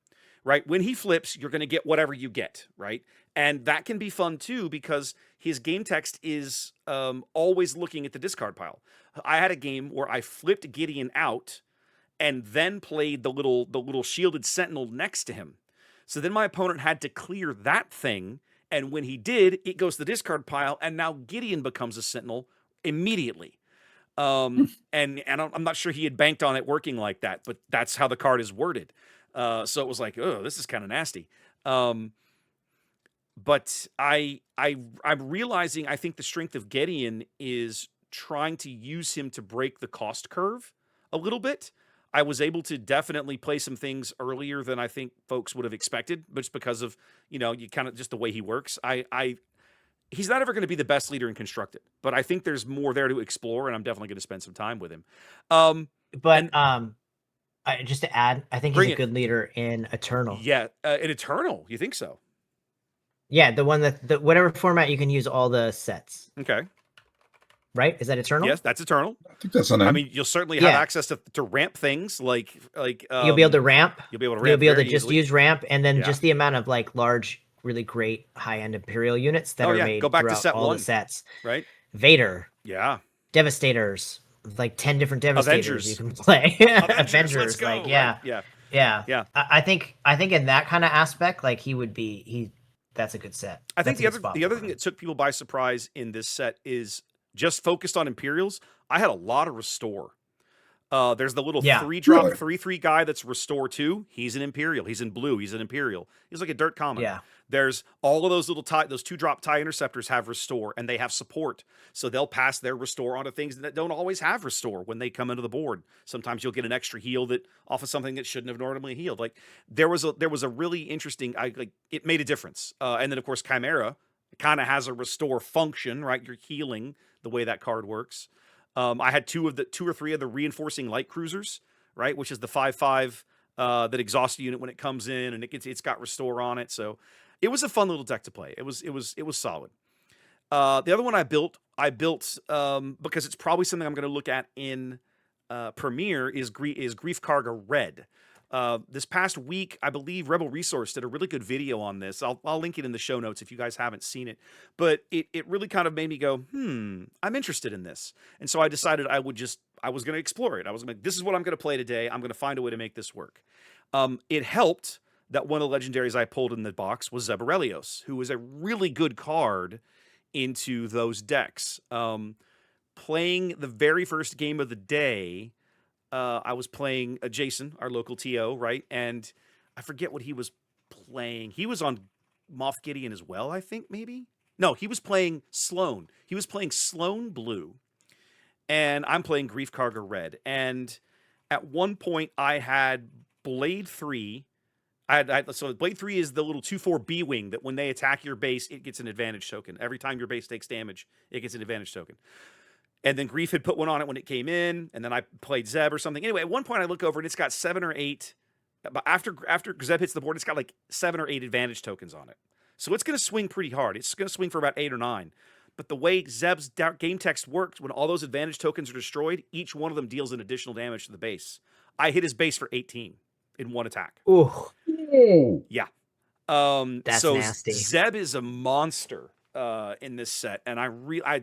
Right? When he flips, you're going to get whatever you get, right? And that can be fun too, because his game text is always looking at the discard pile. I had a game where I flipped Gideon out and then played the little shielded sentinel next to him. So then my opponent had to clear that thing, and when he did, it goes to the discard pile, and now Gideon becomes a sentinel immediately. And I'm not sure he had banked on it working like that, but that's how the card is worded. So it was like, oh, this is kind of nasty. But I'm realizing, I think the strength of Gideon is trying to use him to break the cost curve a little bit. I was able to definitely play some things earlier than I think folks would have expected, but just because of, you kind of just the way he works. He's not ever going to be the best leader in Constructed, but I think there's more there to explore, and I'm definitely going to spend some time with him. Just to add, I think he's a good leader in Eternal. Yeah, in Eternal, you think so? Yeah, the one that whatever format you can use all the sets. Okay. Right? Is that Eternal? Yes, that's Eternal. I think that's on. I mean, you'll certainly have access to ramp things like you'll be able to ramp. You'll be able to ramp. You'll be able to just use ramp, and then just the amount of like large, really great high-end Imperial units that are made. Go back to set all 1. The sets. Right. Vader. Yeah. Devastators. Like 10 different Devastators Avengers. You can play. Avengers. Like yeah. Right? Yeah. I think in that kind of aspect, like that's a good set. I think the other thing that took people by surprise in this set is just focused on Imperials. I had a lot of restore. There's the little 3-drop 3/3 guy that's restore 2. He's an Imperial. He's in blue. He's an Imperial. He's like a dirt common. Yeah. There's all of those little those 2-drop TIE interceptors have restore, and they have support. So they'll pass their restore onto things that don't always have restore when they come into the board. Sometimes you'll get an extra heal that off of something that shouldn't have normally healed. Like there was a really interesting, it made a difference. And then of course Chimera kind of has a restore function, right? You're healing the way that card works. I had 2 or 3 of the reinforcing light cruisers, right? Which is the 5/5 that exhausts the unit when it comes in, and it's got restore on it. So it was a fun little deck to play. It was solid. The other one I built because it's probably something I'm going to look at in Premiere is Grief Karga Red. This past week, I believe Rebel Resource did a really good video on this. I'll link it in the show notes if you guys haven't seen it. But it really kind of made me go, I'm interested in this. And so I decided I was going to explore it. I was like, this is what I'm going to play today. I'm going to find a way to make this work. It helped that one of the legendaries I pulled in the box was Zeborelios, who is a really good card into those decks. Playing the very first game of the day, I was playing Jason, our local TO, right? And I forget what he was playing. He was on Moff Gideon as well, I think, maybe? No, he was playing Sloan. He was playing Sloan Blue. And I'm playing Grief Karga Red. And at one point, I had Blade 3. So Blade 3 is the little 2/4 B-Wing that when they attack your base, it gets an advantage token. Every time your base takes damage, it gets an advantage token. And then Grief had put one on it when it came in, and then I played Zeb or something. Anyway, at one point I look over and it's got 7 or 8. But after Zeb hits the board, it's got like 7 or 8 advantage tokens on it. So it's going to swing pretty hard. It's going to swing for about 8 or 9. But the way Zeb's game text works, when all those advantage tokens are destroyed, each one of them deals an additional damage to the base. I hit his base for 18 in one attack. Ooh. Yeah. That's so nasty. Zeb is a monster in this set, and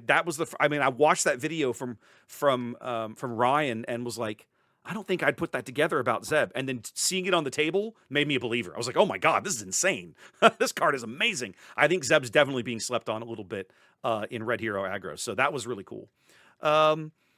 that was I watched that video from Ryan and was like, I don't think I'd put that together about Zeb, and then seeing it on the table made me a believer. I was like, oh my god, this is insane. This card is amazing. I think Zeb's definitely being slept on a little bit in Red Hero aggro, so that was really cool.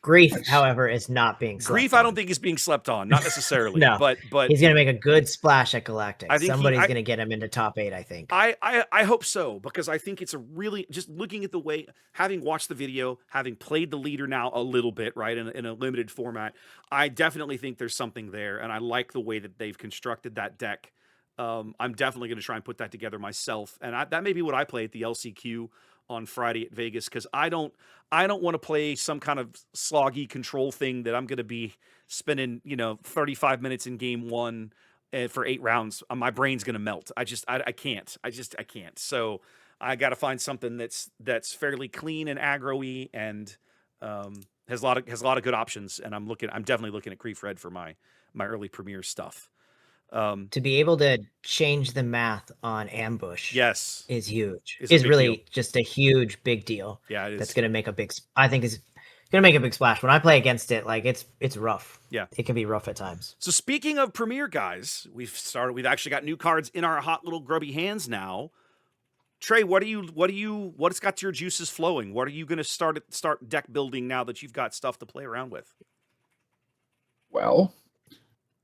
Grief, however, is not being slept Grief, on. I don't think is being slept on, not necessarily. No, but he's going to make a good splash at Galactic. I think Somebody's going to get him into top 8, I think. I hope so, because I think it's a really, just looking at the way, having watched the video, having played the leader now a little bit, right, in a limited format, I definitely think there's something there, and I like the way that they've constructed that deck. I'm definitely going to try and put that together myself, and that may be what I play at the LCQ on Friday at Vegas, because I don't want to play some kind of sloggy control thing that I'm going to be spending 35 minutes in game 1 for 8 rounds. My brain's going to melt. I can't. I can't. So I got to find something that's fairly clean and aggro-y and has a lot of good options. And I'm definitely looking at Grief Red for my early Premier stuff. To be able to change the math on ambush, yes, is huge. Is really deal. Just a huge big deal. Yeah, it is. That's going to make a big. I think is going to make a big splash. When I play against it, like it's rough. Yeah, it can be rough at times. So speaking of Premier, guys, we've actually got new cards in our hot little grubby hands now. Trey, what's got your juices flowing? What are you going to start deck building now that you've got stuff to play around with? Well,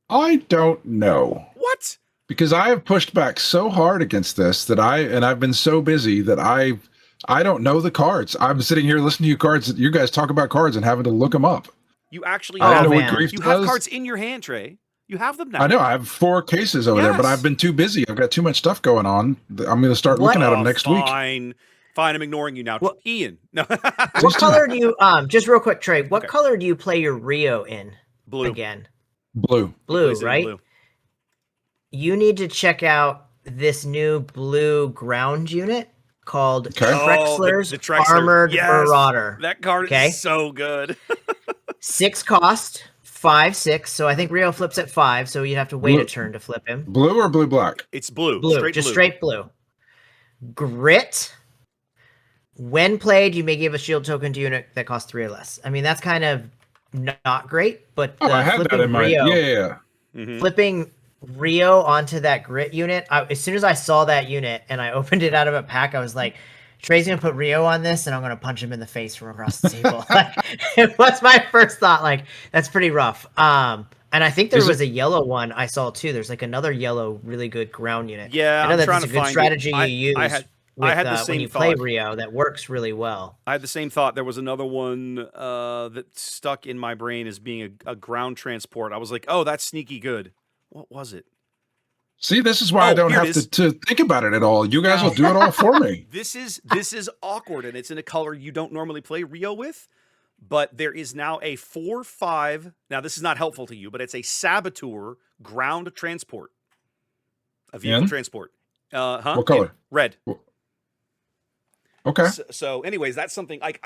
I don't know. What? Because I have pushed back so hard against this I've been so busy that I don't know the cards. I'm sitting here listening to you guys talk about cards and having to look them up. You actually have cards in your hand, Trey. You have them now. I know. I have 4 cases over there, but I've been too busy. I've got too much stuff going on. I'm going to start looking at them next week. Fine, I'm ignoring you now. Ian. No. What color do you just real quick, Trey? What color do you play your Rio in? Blue. Again. Blue, right? Blue. You need to check out this new blue ground unit called Trexler's the Trexler. Armored Marauder. That card is so good. 6 cost, 5/6. So I think Rio flips at 5, so you'd have to wait a turn to flip him. Blue or blue black? It's blue. Straight blue. Grit. When played, you may give a shield token to unit that costs 3 or less. I mean, that's kind of not great, but I had that in mind. Yeah. Mm-hmm. Flipping Rio onto that grit unit, as soon as I saw that unit and I opened it out of a pack, I was like, Trey's gonna put Rio on this and I'm gonna punch him in the face from across the table. It was my first thought. Like, that's pretty rough. And I think there was a yellow one I saw too. There's like another yellow really good ground unit. Yeah, I know that's a good strategy you use. I had the same when you thought. play Rio, that works really well. I had the same thought. There was another one that stuck in my brain as being a ground transport. I was like, oh, that's sneaky good. What was it? See, this is why I don't have to think about it at all. You guys will do it all for me. This is awkward, and it's in a color you don't normally play Rio with. But there is now a 4/5. Now, this is not helpful to you, but it's a Saboteur ground transport. A vehicle transport. What color? Red. Okay. So anyways, that's something like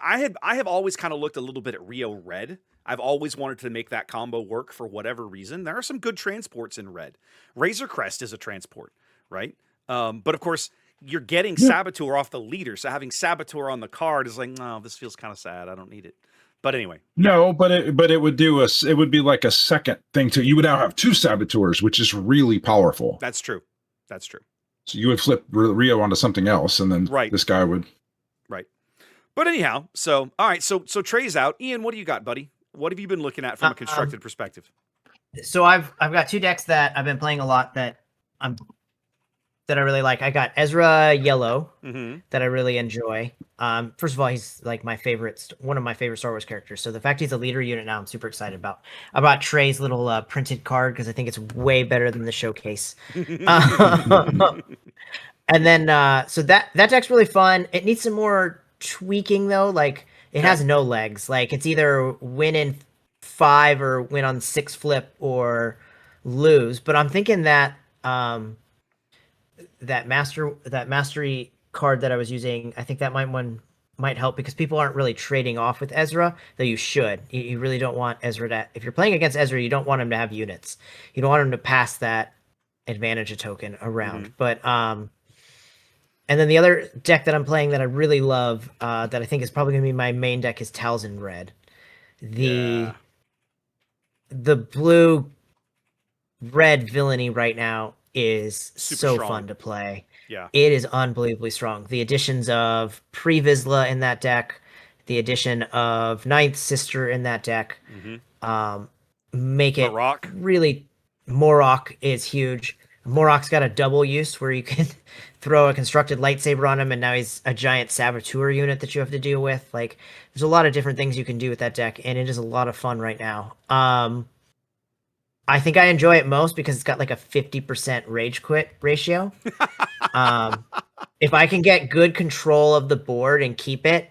I have always kind of looked a little bit at Rio Red. I've always wanted to make that combo work for whatever reason. There are some good transports in Red. Razor Crest is a transport, right? But of course, you're getting Saboteur off the leader, so having Saboteur on the card is like, no, this feels kind of sad. I don't need it. But anyway, no, but it would be like a second thing too. You would now have 2 Saboteurs, which is really powerful. That's true. So you would flip Rio onto something else, and then this guy would. Right. But anyhow, so all right, so Trey's out. Ian, what do you got, buddy? What have you been looking at from a constructed perspective? So I've got 2 decks that I've been playing a lot that I really like. I got Ezra Yellow that I really enjoy. First of all, he's like one of my favorite Star Wars characters. So the fact he's a leader unit now, I'm super excited about. I bought Trey's little printed card because I think it's way better than the showcase. And then so that deck's really fun. It needs some more tweaking though. Like it has no legs. Like it's either win in 5 or win on 6 flip or lose. But I'm thinking that that mastery card that I was using, I think that might help because people aren't really trading off with Ezra, though you should. You really don't want Ezra to, if you're playing against Ezra, you don't want him to have units. You don't want him to pass that advantage token around. But And then the other deck that I'm playing that I really love, that I think is probably going to be my main deck, is Talzin Red. Yeah. The blue red villainy right now is Super so strong. fun to play. Yeah. It is unbelievably strong. The additions of Pre-Vizsla in that deck, the addition of Ninth Sister in that deck, um, make it Marok. really. Morok is huge. Morok's got a double use where you can throw a constructed lightsaber on him, and now he's a giant saboteur unit that you have to deal with. Like, there's a lot of different things you can do with that deck, and it is a lot of fun right now. I think I enjoy it most because it's got like a 50% rage quit ratio. Um, if I can get good control of the board and keep it,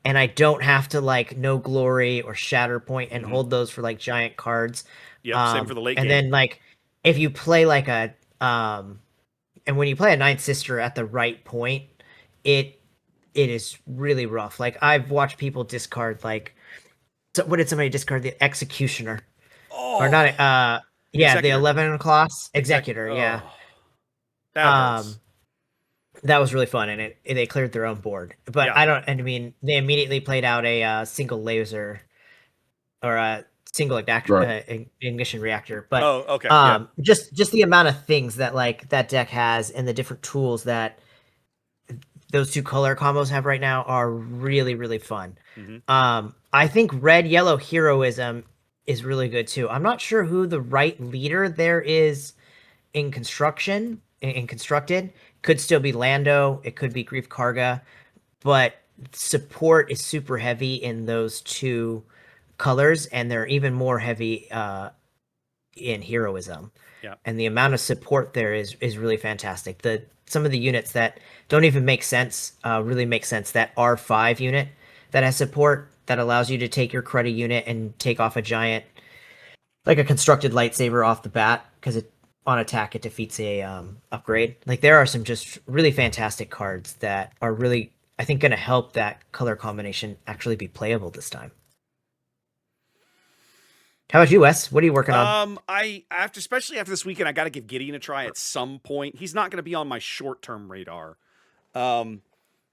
and I don't have to like no glory or shatter point and hold those for like giant cards. Yep. Same for the late And game. then like if you play like and when you play a Ninth Sister at the right point, it is really rough. Like I've watched people discard like, so what did somebody discard? The Executioner. Oh. Or not the Executor. 11 class Executor, yeah. Oh. That hurts. That was really fun, and they cleared their own board. But Yeah. I mean, they immediately played out a single laser or a single ignition reactor. But Oh, okay. Yeah. just the amount of things that like that deck has and the different tools that those two color combos have right now are really, really fun. I think red yellow heroism is really good too. I'm not sure who the right leader there is in construction in constructed. Could still be Lando, it could be Grief Karga, but support is super heavy in those two colors, and they're even more heavy in heroism. Yeah. And the amount of support there is really fantastic. Some of the units that don't even make sense really make sense. That R5 unit that has support that allows you to take your cruddy unit and take off a giant, like a constructed lightsaber off the bat, because it on attack it defeats a upgrade. Like there are some just really fantastic cards that are really, I think, going to help that color combination actually be playable this time. How about you, Wes? What are you working on? Especially after this weekend, I got to give Gideon a try at some point. He's not going to be on my short-term radar.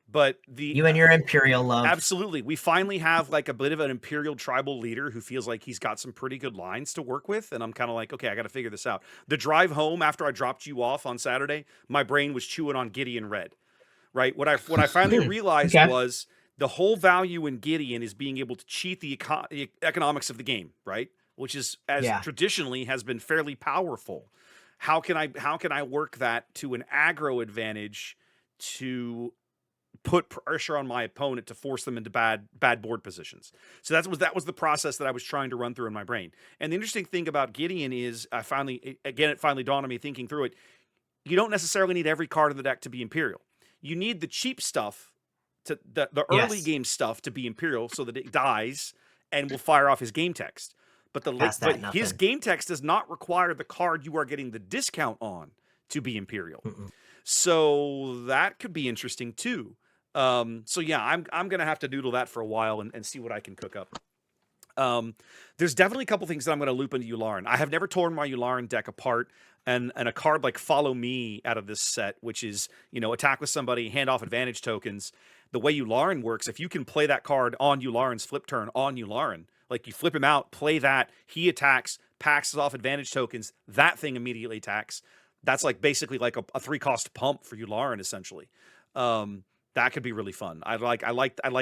But you and your Imperial love. Absolutely. We finally have like a bit of an Imperial tribal leader who feels like he's got some pretty good lines to work with. And I'm kind of like, okay, I got to figure this out. The drive home after I dropped you off on Saturday, my brain was chewing on Gideon Red, right? What I finally realized was the whole value in Gideon is being able to cheat the economics of the game, right? Which is, as traditionally has been fairly powerful. How can I work that to an aggro advantage to put pressure on my opponent to force them into bad board positions? So that was the process that I was trying to run through in my brain. And the interesting thing about Gideon is it finally dawned on me thinking through it. You don't necessarily need every card in the deck to be Imperial. You need the cheap stuff, to the early game stuff, to be Imperial, so that it dies and will fire off his game text. But his game text does not require the card you are getting the discount on to be Imperial. So that could be interesting too. So yeah, I'm gonna have to doodle that for a while and see what I can cook up. There's definitely a couple things that I'm gonna loop into Yularen. I have never torn my Yularen deck apart, and a card like Follow Me out of this set, which is, attack with somebody, hand off advantage tokens. The way Yularen works, if you can play that card on Yularen's flip turn on Yularen, like you flip him out, play that, he attacks, packs off advantage tokens, that thing immediately attacks. That's like basically like a 3-cost pump for Yularen essentially. That could be really fun. I like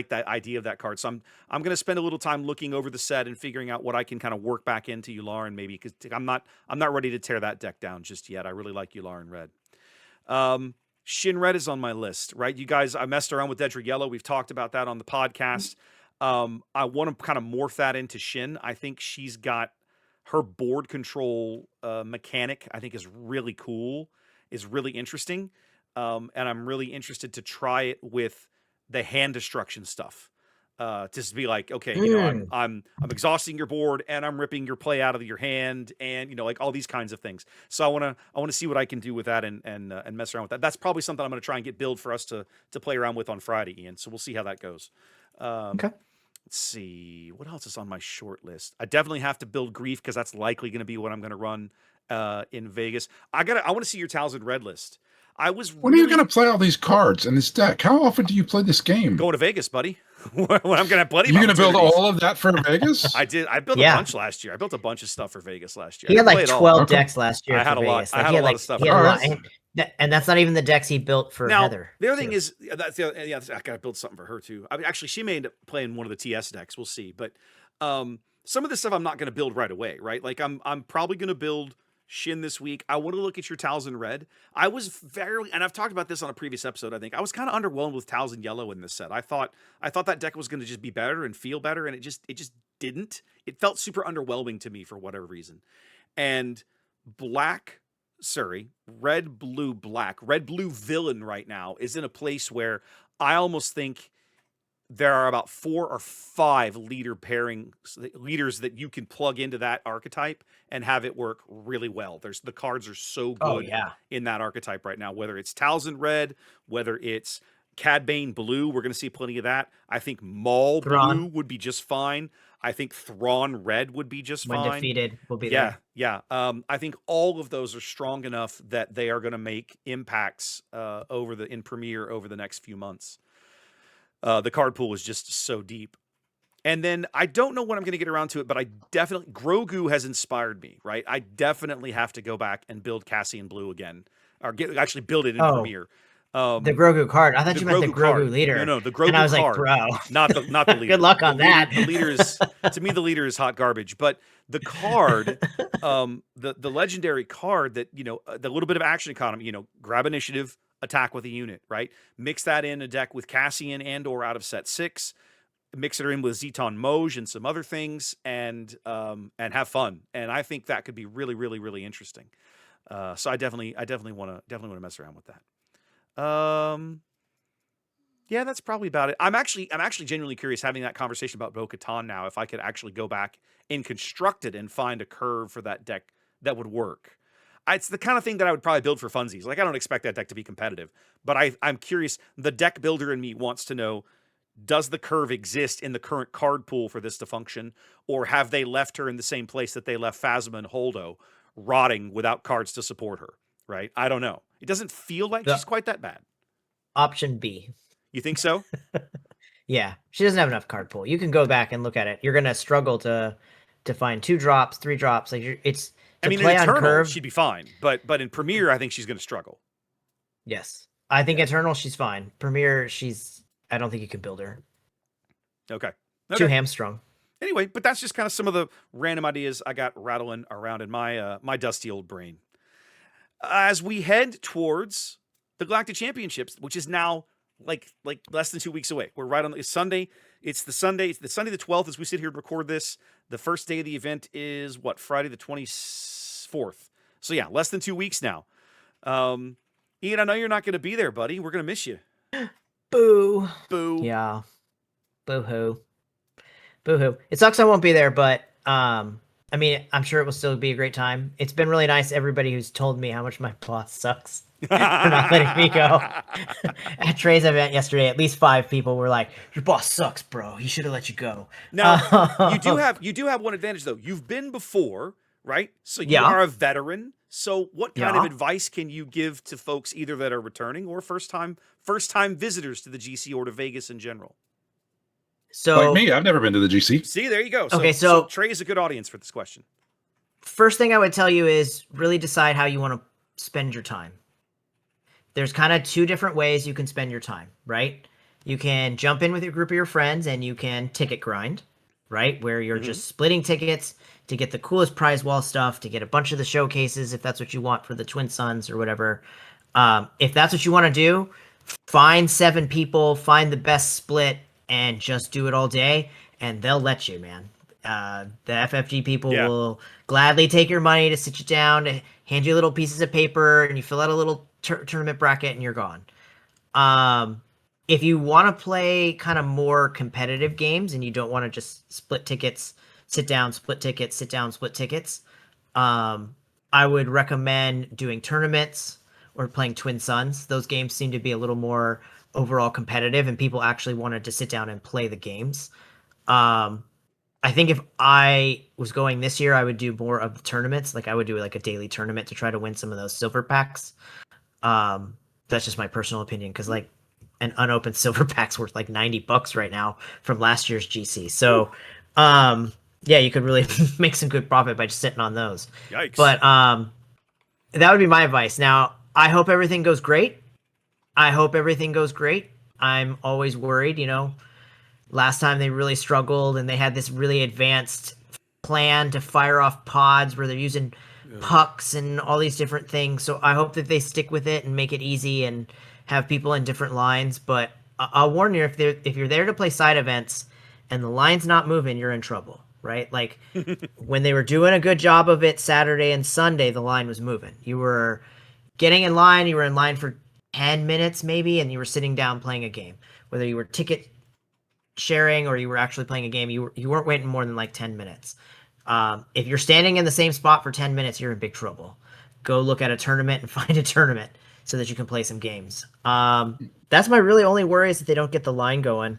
that idea of that card. So I'm going to spend a little time looking over the set and figuring out what I can kind of work back into Yularen maybe, because I'm not ready to tear that deck down just yet. I really like Yularen Red. Shin Red is on my list, right? You guys, I messed around with Dedra Yellow. We've talked about that on the podcast. I want to kind of morph that into Shin. I think she's got her board control mechanic, I think is really cool, is really interesting. And I'm really interested to try it with the hand destruction stuff. Just be like, okay, I'm exhausting your board and I'm ripping your play out of your hand, and like all these kinds of things. So I want to see what I can do with that and mess around with that. That's probably something I'm going to try and get build for us to play around with on Friday, Ian. So we'll see how that goes. Okay. Let's see what else is on my short list. I definitely have to build Grief, because that's likely going to be what I'm going to run in Vegas. I want to see your Talzin Red list. I was When are you going to play all these cards in this deck? How often do you play this game? going to Vegas, buddy. When I'm going to have plenty of You're going to build opportunities. all of that for Vegas? I did. I built a bunch last year. I built a bunch of stuff for Vegas last year. He had I like didn't play it all. 12 Okay. decks last year. I had for a lot. Vegas. I had a lot of stuff. He had a lot, Alright. and that's not even the decks he built for Now, Heather. the other thing too. is, that's the other, yeah, I got to build something for her too. I mean, actually, she may end up playing one of the TS decks. We'll see. But some of this stuff I'm not going to build right away, right? Like I'm probably going to build Shin this week. I want to look at your Talzin Red. I was and I've talked about this on a previous episode, I think. I was kind of underwhelmed with Talzin Yellow in this set. I thought that deck was going to just be better and feel better, and it just didn't. It felt super underwhelming to me for whatever reason. And Black Surrey, red, blue villain right now is in a place where I almost think there are about 4 or 5 leaders that you can plug into that archetype and have it work really well. The cards are so good in that archetype right now, whether it's Talzin Red, whether it's Cad Bane Blue, we're going to see plenty of that. I think Maul Blue would be just fine. I think Thrawn Red would be just fine. When defeated, will be there. Yeah. I think all of those are strong enough that they are going to make impacts in Premiere over the next few months. The card pool is just so deep. And then I don't know when I'm going to get around to it, but Grogu has inspired me, right? I definitely have to go back and build Cassian Blue again, or actually build it in Premiere. The Grogu card. I thought you meant the Grogu card. leader. No, the Grogu card. And I was like, bro. Not the leader. Good luck on that. The leader is, to me, the leader is hot garbage. But the card, the legendary card that, the little bit of action economy, grab initiative, attack with a unit, right? Mix that in a deck with Cassian and or out of set 6. Mix it in with Zeton Moj and some other things, and have fun. And I think that could be really, really, really interesting. So I definitely want to mess around with that. Yeah, that's probably about it. I'm actually genuinely curious having that conversation about Bo-Katan now, if I could actually go back and construct it and find a curve for that deck that would work. It's the kind of thing that I would probably build for funsies. Like, I don't expect that deck to be competitive, but I'm curious. The deck builder in me wants to know, does the curve exist in the current card pool for this to function, or have they left her in the same place that they left Phasma and Holdo, rotting without cards to support her, right? I don't know. It doesn't feel like she's quite that bad. Option B. You think so? Yeah, she doesn't have enough card pool. You can go back and look at it. You're gonna struggle to find 2 drops, 3 drops. Like it's. I mean, in Eternal, she'd be fine, but in Premiere, I think she's going to struggle. Yes, I think Eternal, she's fine. Premiere, I don't think you can build her. Okay. Too hamstrung. Anyway, but that's just kind of some of the random ideas I got rattling around in my dusty old brain. As we head towards the Galactic Championships, which is now like less than 2 weeks away. We're right on Sunday. It's the Sunday the 12th as we sit here and record this. The first day of the event is Friday the 24th. So yeah, less than 2 weeks now. Ian, I know you're not going to be there, buddy. We're going to miss you. Boo. Boo. Yeah. Boo-hoo. Boo-hoo. It sucks I won't be there, but I mean, I'm sure it will still be a great time. It's been really nice, everybody who's told me how much my boss sucks for not letting me go. At Trey's event yesterday, at least 5 people were like, "Your boss sucks, bro. He should have let you go." Now, you do have one advantage though. You've been before, right? So you are a veteran. So what kind of advice can you give to folks either that are returning or first time visitors to the GC or to Vegas in general? So like me, I've never been to the GC. See, there you go. So Trey is a good audience for this question. First thing I would tell you is really decide how you want to spend your time. There's kind of 2 different ways you can spend your time, right? You can jump in with your group of your friends and you can ticket grind, right? Where you're just splitting tickets to get the coolest prize wall stuff, to get a bunch of the showcases if that's what you want for the Twin Suns or whatever. If that's what you want to do, find 7 people, find the best split, and just do it all day, and they'll let you, man. The FFG people will gladly take your money to sit you down, to hand you little pieces of paper, and you fill out a little tournament bracket, and you're gone. If you want to play kind of more competitive games, and you don't want to just split tickets, sit down, split tickets, sit down, split tickets, I would recommend doing tournaments or playing Twin Suns. Those games seem to be a little more overall competitive, and people actually wanted to sit down and play the games. I think if I was going this year, I would do more of the tournaments. Like I would do like a daily tournament to try to win some of those silver packs. That's just my personal opinion, because like an unopened silver pack's worth like $90 right now from last year's GC. So, yeah, you could really make some good profit by just sitting on those. Yikes. But that would be my advice. Now, I hope everything goes great. I'm always worried, last time they really struggled and they had this really advanced plan to fire off pods where they're using pucks and all these different things. So I hope that they stick with it and make it easy and have people in different lines. But I'll warn you, if you're there to play side events and the line's not moving, you're in trouble, right? Like when they were doing a good job of it Saturday and Sunday, the line was moving. You were getting in line, you were in line for 10 minutes maybe, and you were sitting down playing a game. Whether you were ticket sharing or you were actually playing a game, you weren't waiting more than like 10 minutes. If you're standing in the same spot for 10 minutes, you're in big trouble. Go look at a tournament and find a tournament so that you can play some games. That's my really only worry, is that they don't get the line going.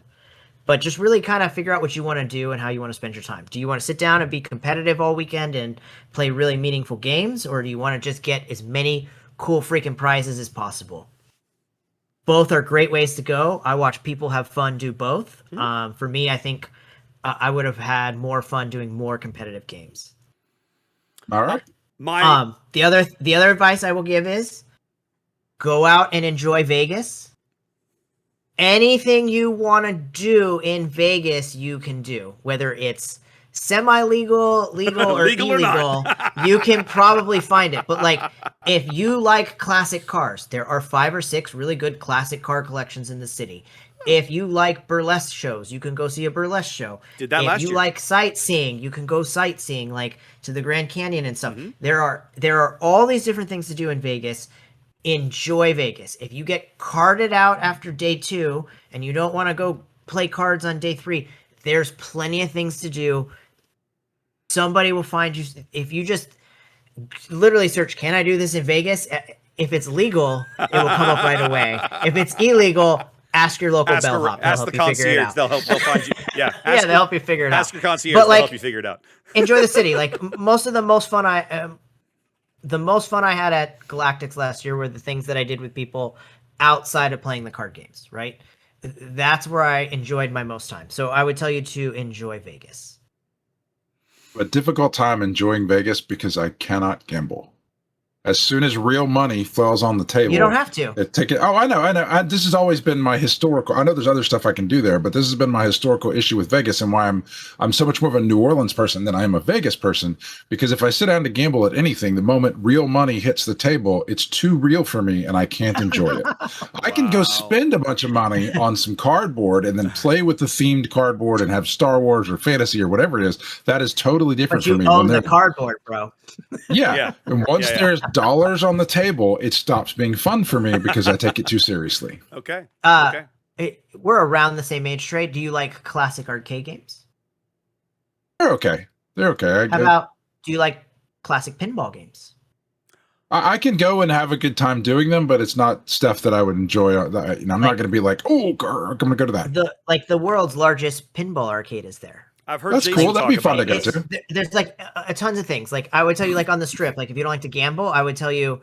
But just really kind of figure out what you want to do and how you want to spend your time. Do you want to sit down and be competitive all weekend and play really meaningful games? Or do you want to just get as many cool freaking prizes as possible? Both are great ways to go. I watch people have fun do both. For me, I think I would have had more fun doing more competitive games. All right. The other advice I will give is go out and enjoy Vegas. Anything you want to do in Vegas, you can do. Whether it's semi-legal, legal, or Legal or illegal, you can probably find it. But like, if you like classic cars, there are 5 or 6 really good classic car collections in the city. If you like burlesque shows, you can go see a burlesque show. Did that last year. If you like sightseeing, you can go sightseeing, like to the Grand Canyon and stuff. There are all these different things to do in Vegas. Enjoy Vegas. If you get carded out after day 2 and you don't want to go play cards on day 3, there's plenty of things to do. Somebody will find you. If you just literally search, can I do this in Vegas? If it's legal, it will come up right away. If it's illegal, ask your local bellhop. Ask the concierge. They'll find you. Yeah. Yeah, they'll help you figure it out. Ask your concierge. But, They'll help you figure it out. Enjoy the city. Like the most fun I had at Galactics last year were the things that I did with people outside of playing the card games, right? That's where I enjoyed my most time. So I would tell you to enjoy Vegas. A difficult time enjoying Vegas because I cannot gamble. As soon as real money falls on the table, you don't have to take it. Oh, I know. This has always been my historical. I know there's other stuff I can do there, but this has been my historical issue with Vegas, and why I'm so much more of a New Orleans person than I am a Vegas person. Because if I sit down to gamble at anything, the moment real money hits the table, it's too real for me, and I can't enjoy it. I can go spend a bunch of money on some cardboard and then play with the themed cardboard and have Star Wars or fantasy or whatever it is. That is totally different for me. You own the cardboard, bro. Yeah. And once there's dollars on the table, it stops being fun for me because I take it too seriously. Okay. We're around the same age, Trey. Do you like classic arcade games? They're okay. How about, do you like classic pinball games? I can go and have a good time doing them, but it's not stuff that I would enjoy. I'm not going to be like, oh, I'm going to go to that. The world's largest pinball arcade is there. I've heard that's cool. That'd be fun to go to. There's like tons of things. Like I would tell you, like on the Strip, like if you don't like to gamble, I would tell you,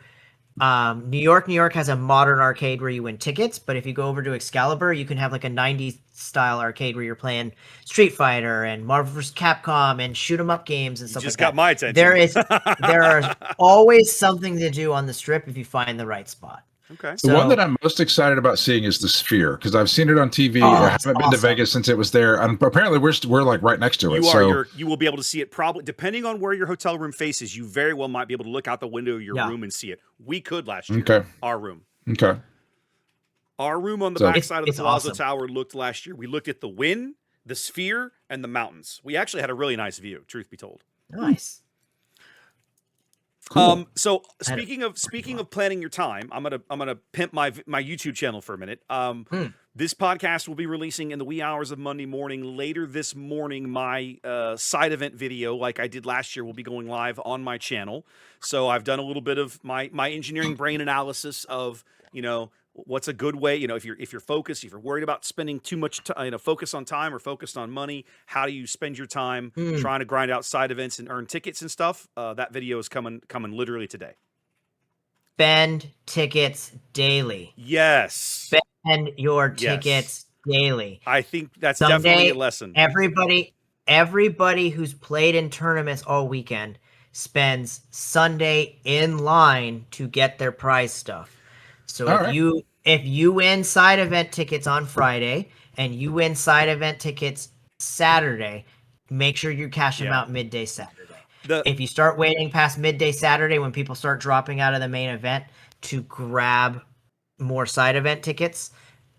New York has a modern arcade where you win tickets. But if you go over to Excalibur, you can have like a 90s style arcade where you're playing Street Fighter and Marvel vs. Capcom and shoot 'em up games and stuff like that. Just got my attention. There are always something to do on the Strip if you find the right spot. Okay. The one that I'm most excited about seeing is the Sphere, because I've seen it on TV. I haven't been to Vegas since it was there, and apparently we're like right next to it. You will be able to see it probably depending on where your hotel room faces. You very well might be able to look out the window of your room and see it. We could last year. Okay. Our room. Okay. Our room on the backside of the Palazzo Tower looked last year. We looked at the Wynn, the Sphere, and the mountains. We actually had a really nice view, truth be told. Nice. Cool. So speaking of planning your time, I'm gonna pimp my YouTube channel for a minute. This podcast will be releasing in the wee hours of Monday morning. Later this morning, my side event video, like I did last year, will be going live on my channel. So I've done a little bit of my engineering brain analysis of, what's a good way, if you're focused, if you're worried about spending too much time, focus on time or focused on money, how do you spend your time trying to grind out side events and earn tickets and stuff? That video is coming literally today. spend tickets daily. Yes. Spend your tickets daily. I think that's Sunday, definitely a lesson. Everybody who's played in tournaments all weekend spends Sunday in line to get their prize stuff. So if you win side event tickets on Friday and you win side event tickets Saturday, make sure you cash them out midday Saturday. If you start waiting past midday Saturday when people start dropping out of the main event to grab more side event tickets,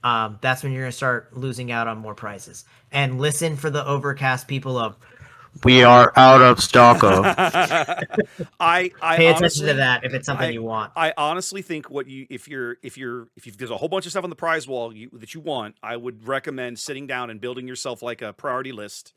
that's when you're going to start losing out on more prizes. And listen for the overcast people of, we are out of stock of. I pay attention to that if it's something you want. I honestly think if there's a whole bunch of stuff on the prize wall that you want, I would recommend sitting down and building yourself like a priority list.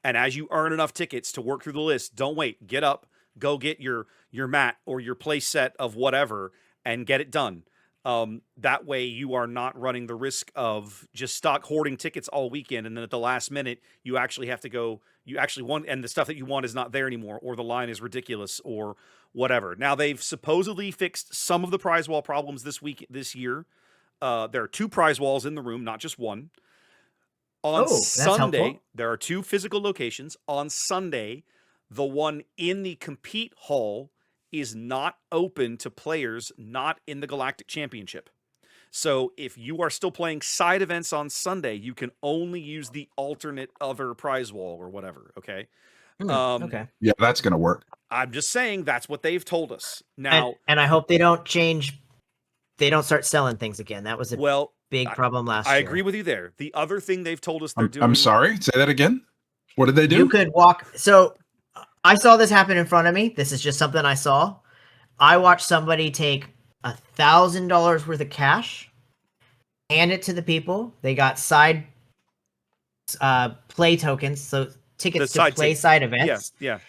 And as you earn enough tickets to work through the list, don't wait. Get up, go get your mat or your play set of whatever, and get it done. That way you are not running the risk of just stock hoarding tickets all weekend, and then at the last minute you actually have to go. You actually want, and the stuff that you want is not there anymore, or the line is ridiculous, or whatever. Now they've supposedly fixed some of the prize wall problems this year. There are 2 prize walls in the room, not just one. On Sunday, there are 2 physical locations. On Sunday, the one in the compete hall is not open to players not in the Galactic Championship. So if you are still playing side events on Sunday, you can only use the alternate other prize wall or whatever, okay? Okay. Yeah, that's going to work. I'm just saying that's what they've told us. Now, and I hope they don't start selling things again. That was a big problem last year. I agree with you there. The other thing they've told us they're doing... I'm sorry, say that again? What did they do? You could walk... So I saw this happen in front of me. This is just something I saw. I watched somebody take $1,000 worth of cash, hand it to the people. They got side play tokens, so tickets to play side events. Yeah.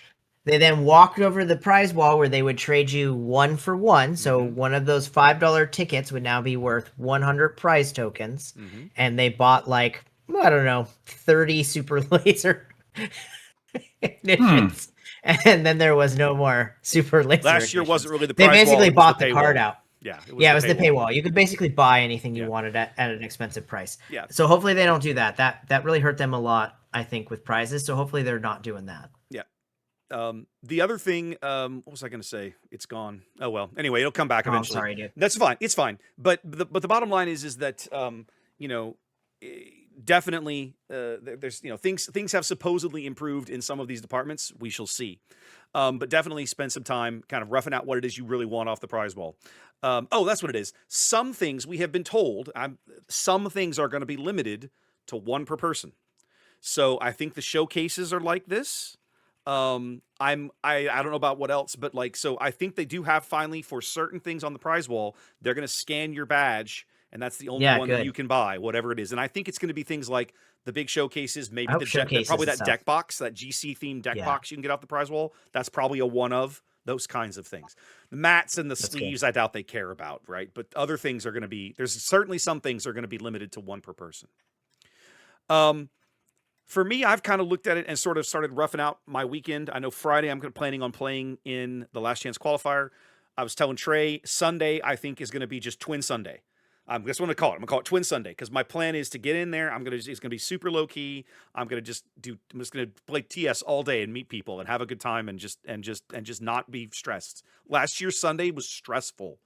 They then walked over to the prize wall where they would trade you 1 for 1. So one of those $5 tickets would now be worth 100 prize tokens. And they bought 30 super laser ignitions. And then there was no more super laser. Last year wasn't really the prize wall. They basically bought the card out. Yeah, it was the paywall. You could basically buy anything you wanted at an expensive price. Yeah. So hopefully they don't do that. That really hurt them a lot, I think, with prizes. So hopefully they're not doing that. Yeah. The other thing, what was I going to say? It's gone. Oh well. Anyway, it'll come back eventually. I'm sorry, dude. That's fine. It's fine. But the bottom line is that definitely there's things have supposedly improved in some of these departments. We shall see. But definitely spend some time kind of roughing out what it is you really want off the prize wall. That's what it is. Some things we have been told, some things are going to be limited to 1 per person. So I think the showcases are like this. I don't know about what else, but so I think they do have finally for certain things on the prize wall, they're going to scan your badge, and that's the only one that you can buy, whatever it is. And I think it's going to be things like the big showcases, maybe probably that deck box, that GC themed deck box you can get off the prize wall. That's probably a one of those kinds of things. The mats and the sleeves, I doubt they care about, right? But other things are going to be, there's certainly some things are going to be limited to 1 per person. For me, I've kind of looked at it and sort of started roughing out my weekend. I know Friday I'm planning on playing in the Last Chance Qualifier. I was telling Trey, Sunday I think is going to be just Twin Sunday. I'm just going to call it. I'm going to call it Twin Sunday because my plan is to get in there. It's going to be super low key. I'm just going to play TS all day and meet people and have a good time and just not be stressed. Last year's Sunday was stressful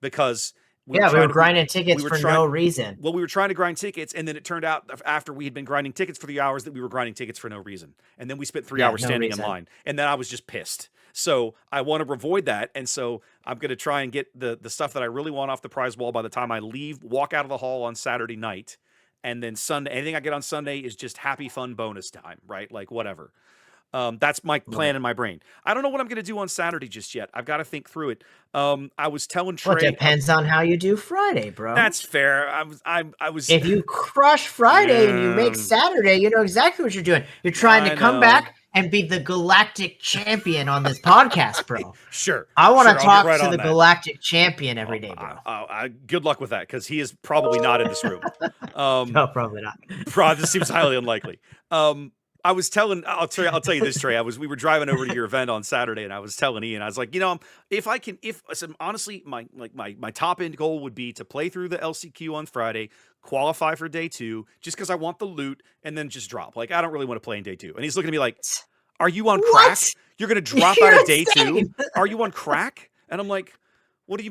because we were grinding tickets for no reason. Well, we were trying to grind tickets, and then it turned out after we had been grinding tickets for 3 hours that we were grinding tickets for no reason. And then we spent 3 hours standing in line, and then I was just pissed. So I want to avoid that, and so I'm going to try and get the stuff that I really want off the prize wall by the time I walk out of the hall on Saturday night. And then Sunday, anything I get on Sunday is just happy, fun bonus time, right? Like whatever. That's my plan in my brain. I don't know what I'm going to do on Saturday just yet. I've got to think through it. I was telling Trey. Well, it depends on how you do Friday, bro. That's fair. I was. If you crush Friday and you make Saturday, you know exactly what you're doing. You're trying to come back and be the Galactic Champion on this podcast, bro. Sure. I want to talk to the Galactic Champion every day, bro. Good luck with that, because he is probably not in this room. No, probably not. This seems highly unlikely. I'll tell you this, Trey. We were driving over to your event on Saturday, and I was telling Ian, I was like, honestly, my top end goal would be to play through the LCQ on Friday, qualify for day 2, just because I want the loot, and then just drop. Like, I don't really want to play in day 2. And he's looking at me like, are you on crack? You're going to drop out of day 2? Are you on crack? And I'm like, what? He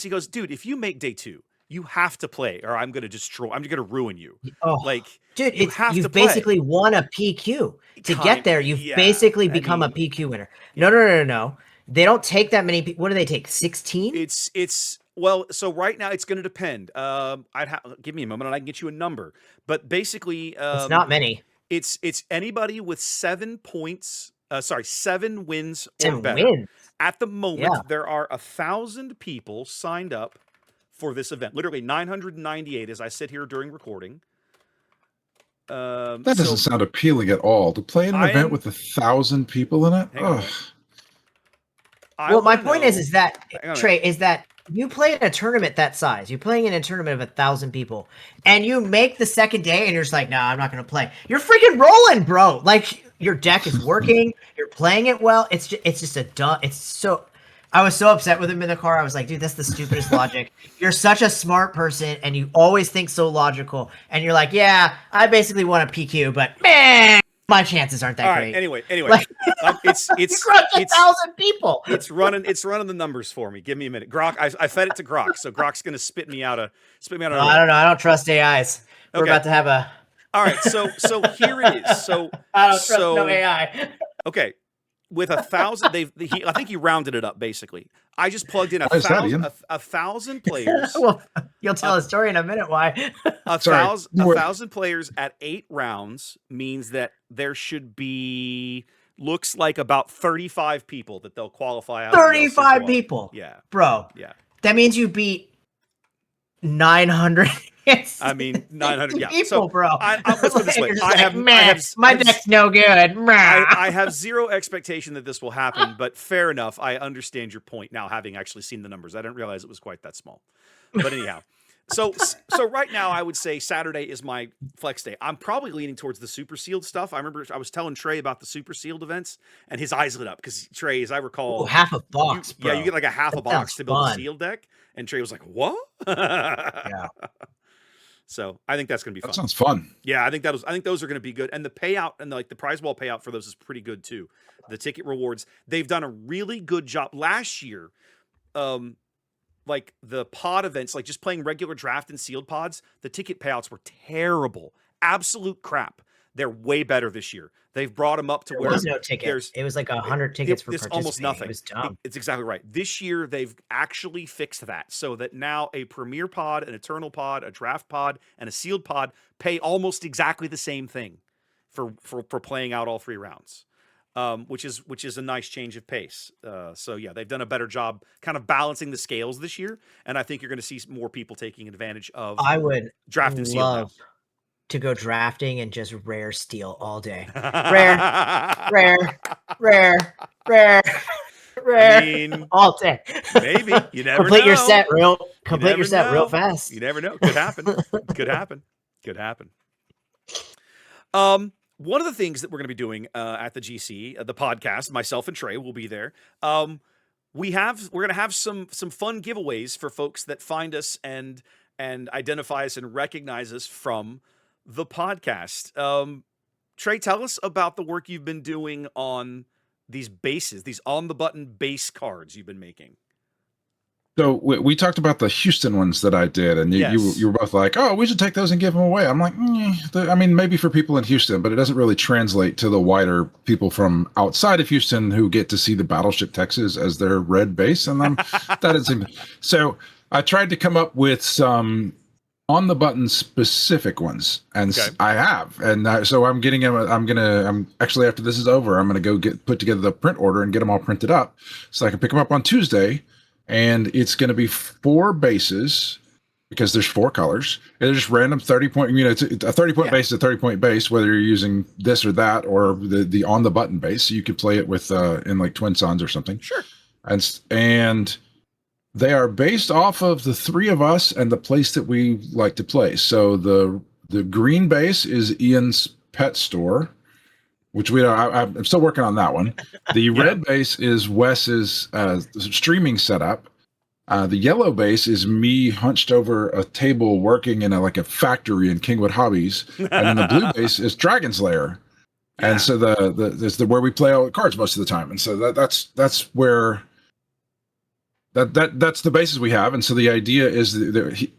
goes, dude, if you make day 2, you have to play, or I'm going to ruin you. Oh, like, dude, you've basically won a PQ. To get there, you've basically become a PQ winner. No. They don't take that many. What do they take? 16? Well, so right now it's going to depend. Give me a moment and I can get you a number. But basically, it's not many. It's anybody with 7 points. 7 wins or 7 better. wins. At the moment, there are 1,000 people signed up for this event. Literally 998 as I sit here during recording. That doesn't sound appealing at all. To play in an event with 1,000 people in it? Well, my point is that, Trey, is that you play in a tournament that size. You're playing in a tournament of 1,000 people, and you make the second day, and you're just like, I'm not going to play. You're freaking rolling, bro. Like, your deck is working. You're playing it well. It's just a dumb. It's so. I was so upset with him in the car. I was like, dude, that's the stupidest logic. You're such a smart person, and you always think so logical. And you're like, yeah, I basically want a PQ, but man, my chances aren't that great. Anyway, like, it's you crushed 1,000 people. It's running the numbers for me. Give me a minute. Grok, I fed it to Grok, so Grok's gonna spit me out. I don't know. I don't trust AIs. We're about to have a. All right, so here it is. So I don't trust no AI. Okay. With 1,000, I think he rounded it up basically. I just plugged in 1,000 players. Well, you'll tell a story in a minute why. 1,000 players at 8 rounds means that there should be looks like about 35 people that they'll qualify out. 35 people. Yeah. Bro. Yeah. That means you beat 900. I mean, 900 people, so bro. Let's put it this way. My deck's no good. I have zero expectation that this will happen, but fair enough. I understand your point now, having actually seen the numbers. I didn't realize it was quite that small. But anyhow, so right now I would say Saturday is my flex day. I'm probably leaning towards the super sealed stuff. I remember I was telling Trey about the super sealed events, and his eyes lit up because Trey, as I recall, half a box. Bro. Yeah, you get like a half a box to build a sealed deck, and Trey was like, "What?" Yeah. So I think that's going to be fun. That sounds fun. Yeah, I think those are going to be good. And the payout and the prize wall payout for those is pretty good too. The ticket rewards, they've done a really good job last year. Like the pod events, like just playing regular draft and sealed pods, the ticket payouts were terrible. Absolute crap. They're way better this year. They've brought them up to where there was no ticket. It was like 100 tickets for participating. Almost nothing. It was dumb. It's exactly right. This year, they've actually fixed that so that now a Premier pod, an Eternal pod, a Draft pod, and a Sealed pod pay almost exactly the same thing for playing out all 3 rounds, which is a nice change of pace. So yeah, they've done a better job kind of balancing the scales this year, and I think you're going to see more people taking advantage of. I would draft and sealed to go drafting and just rare steal all day. Rare. I mean, all day. Maybe you never complete know. your set real fast. You never know. Could happen. Could happen. One of the things that we're going to be doing at the GC, the podcast, myself and Trey will be there. We're going to have some fun giveaways for folks that find us and identify us and recognize us from the podcast. Trey, tell us about the work you've been doing on these bases, these on the button base cards you've been making. So we talked about the Houston ones that I did, and you were both like, "Oh, we should take those and give them away." I'm like, I mean, maybe for people in Houston, but it doesn't really translate to the wider people from outside of Houston who get to see the Battleship Texas as their red base, and that isn't. So I tried to come up with some on the button specific ones, and I have, and so I'm getting them. I'm actually, after this is over, I'm gonna go put together the print order and get them all printed up so I can pick them up on Tuesday. And it's going to be 4 bases because there's 4 colors. And they're just random 30-point. It's a 30-point base is a 30-point base, whether you're using this or that or the on the button base. So you could play it with in like Twin Suns or something. Sure. And they are based off of the 3 of us and the place that we like to play. So the green base is Ian's pet store. which I'm still working on that one. The red base is Wes's streaming setup. The yellow base is me hunched over a table working in a factory in Kingwood Hobbies, and then the blue base is Dragon's Lair, and so there's where we play all the cards most of the time, and so that's where that's the bases we have, and so the idea is that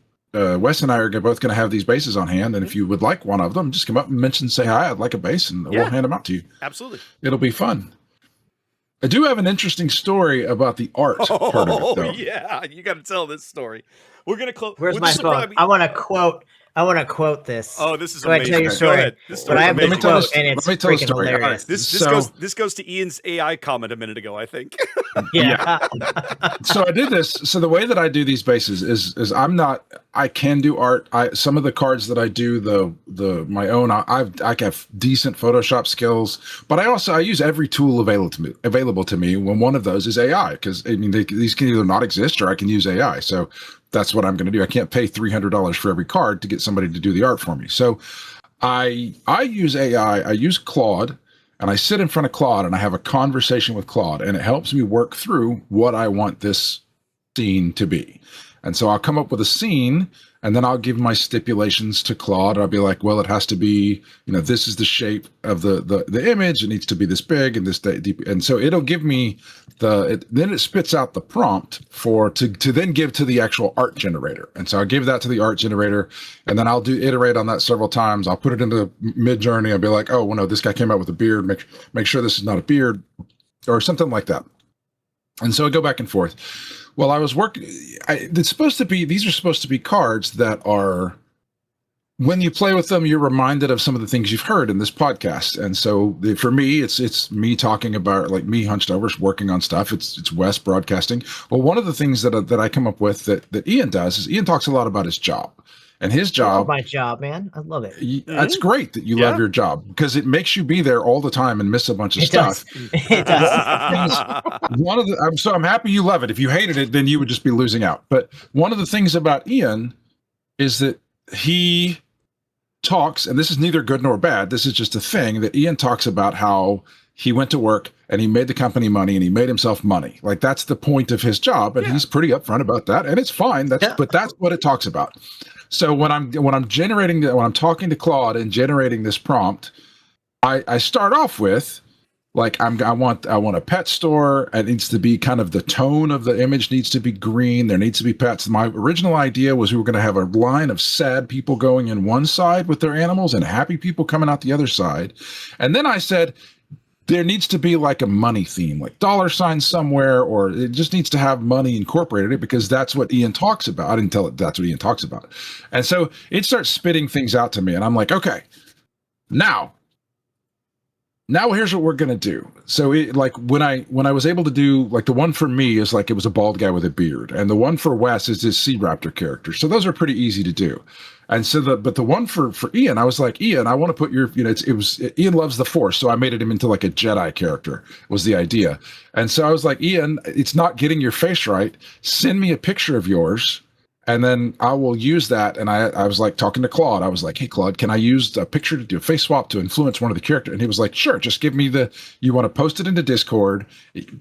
Wes and I are both going to have these bases on hand, and if you would like one of them, just come up and say hi. I'd like a base, and we'll hand them out to you. Absolutely, it'll be fun. I do have an interesting story about the art part of it, though. Yeah, you got to tell this story. We're gonna close. Where's my phone? I want to quote this. Oh, this is amazing. Tell your story. Go ahead. This but I have the quote, and it's freaking hilarious. This goes to Ian's AI comment a minute ago, I think. Yeah. So I did this. So the way that I do these bases is I can do art. Some of the cards that I do my own. I have decent Photoshop skills, but I use every tool available to me. When one of those is AI, because these can either not exist or I can use AI. So that's what I'm going to do. I can't pay $300 for every card to get somebody to do the art for me. So I use AI. I use Claude, and I sit in front of Claude and I have a conversation with Claude, and it helps me work through what I want this scene to be. And so I'll come up with a scene, and then I'll give my stipulations to Claude. I'll be like, well, it has to be, this is the shape of the image. It needs to be this big and this deep. And so it'll give me then it spits out the prompt to then give to the actual art generator. And so I'll give that to the art generator, and then I'll iterate on that several times. I'll put it into Mid-Journey. I'll be like, oh, well, no, this guy came out with a beard. Make sure this is not a beard or something like that. And so I go back and forth. Well, I was working. These are supposed to be cards that are, when you play with them, you're reminded of some of the things you've heard in this podcast. And so for me, it's me talking about, like, me hunched over working on stuff. It's Wes broadcasting. Well, one of the things that I come up with that Ian does is Ian talks a lot about his job. And his job, I love my job, man. I love it. That's great that you love your job, because it makes you be there all the time and miss a bunch of stuff. It does. I'm happy you love it. If you hated it, then you would just be losing out. But one of the things about Ian is that he talks, and this is neither good nor bad, this is just a thing that Ian talks about, how he went to work and he made the company money and he made himself money. Like, that's the point of his job, and he's pretty upfront about that, and it's fine. But that's what it talks about. So when I'm talking to Claude and generating this prompt, I start off with, like, I want a pet store. It needs to be kind of, the tone of the image needs to be green. There needs to be pets. My original idea was we were going to have a line of sad people going in one side with their animals and happy people coming out the other side. And then I said, there needs to be like a money theme, like dollar signs somewhere, or it just needs to have money incorporated in it, because that's what Ian talks about. I didn't tell it that's what Ian talks about. And so it starts spitting things out to me, and I'm like, okay, now here's what we're going to do. So when I was able to do, like, the one for me is like, it was a bald guy with a beard, and the one for Wes is this Sea Raptor character. So those are pretty easy to do. And so but the one for Ian, I was like, Ian, I want to put your, Ian loves the Force. So I made him into like a Jedi character, was the idea. And so I was like, Ian, it's not getting your face right. Send me a picture of yours, and then I will use that. And I was like talking to Claude. I was like, hey, Claude, can I use a picture to do a face swap to influence one of the characters? And he was like, sure, just give me you want to post it into Discord,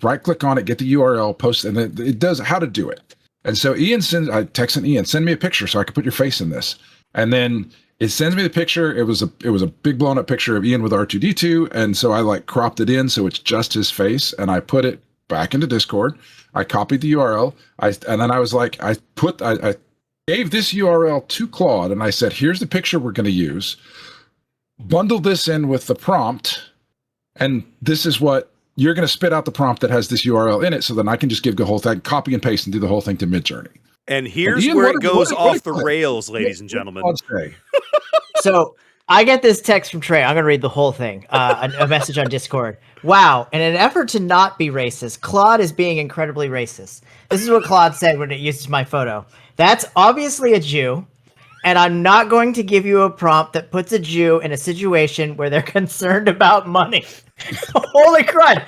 right click on it, get the URL, post, and it does how to do it. And so I texted Ian, send me a picture so I could put your face in this. And then it sends me the picture. It was a big blown up picture of Ian with R2D2. And so I, like, cropped it in so it's just his face, and I put it back into Discord. I copied the URL. And then I was like, I gave this URL to Claude, and I said, here's the picture we're going to use. Bundle this in with the prompt, and this is what you're going to spit out, the prompt that has this URL in it, so then I can just give the whole thing, copy and paste, and do the whole thing to Mid-Journey. And here's where it goes off the rails, ladies and gentlemen. So I get this text from Trey. I'm going to read the whole thing. A message on Discord. Wow. In an effort to not be racist, Claude is being incredibly racist. This is what Claude said when it uses my photo. That's obviously a Jew, and I'm not going to give you a prompt that puts a Jew in a situation where they're concerned about money. Holy crud.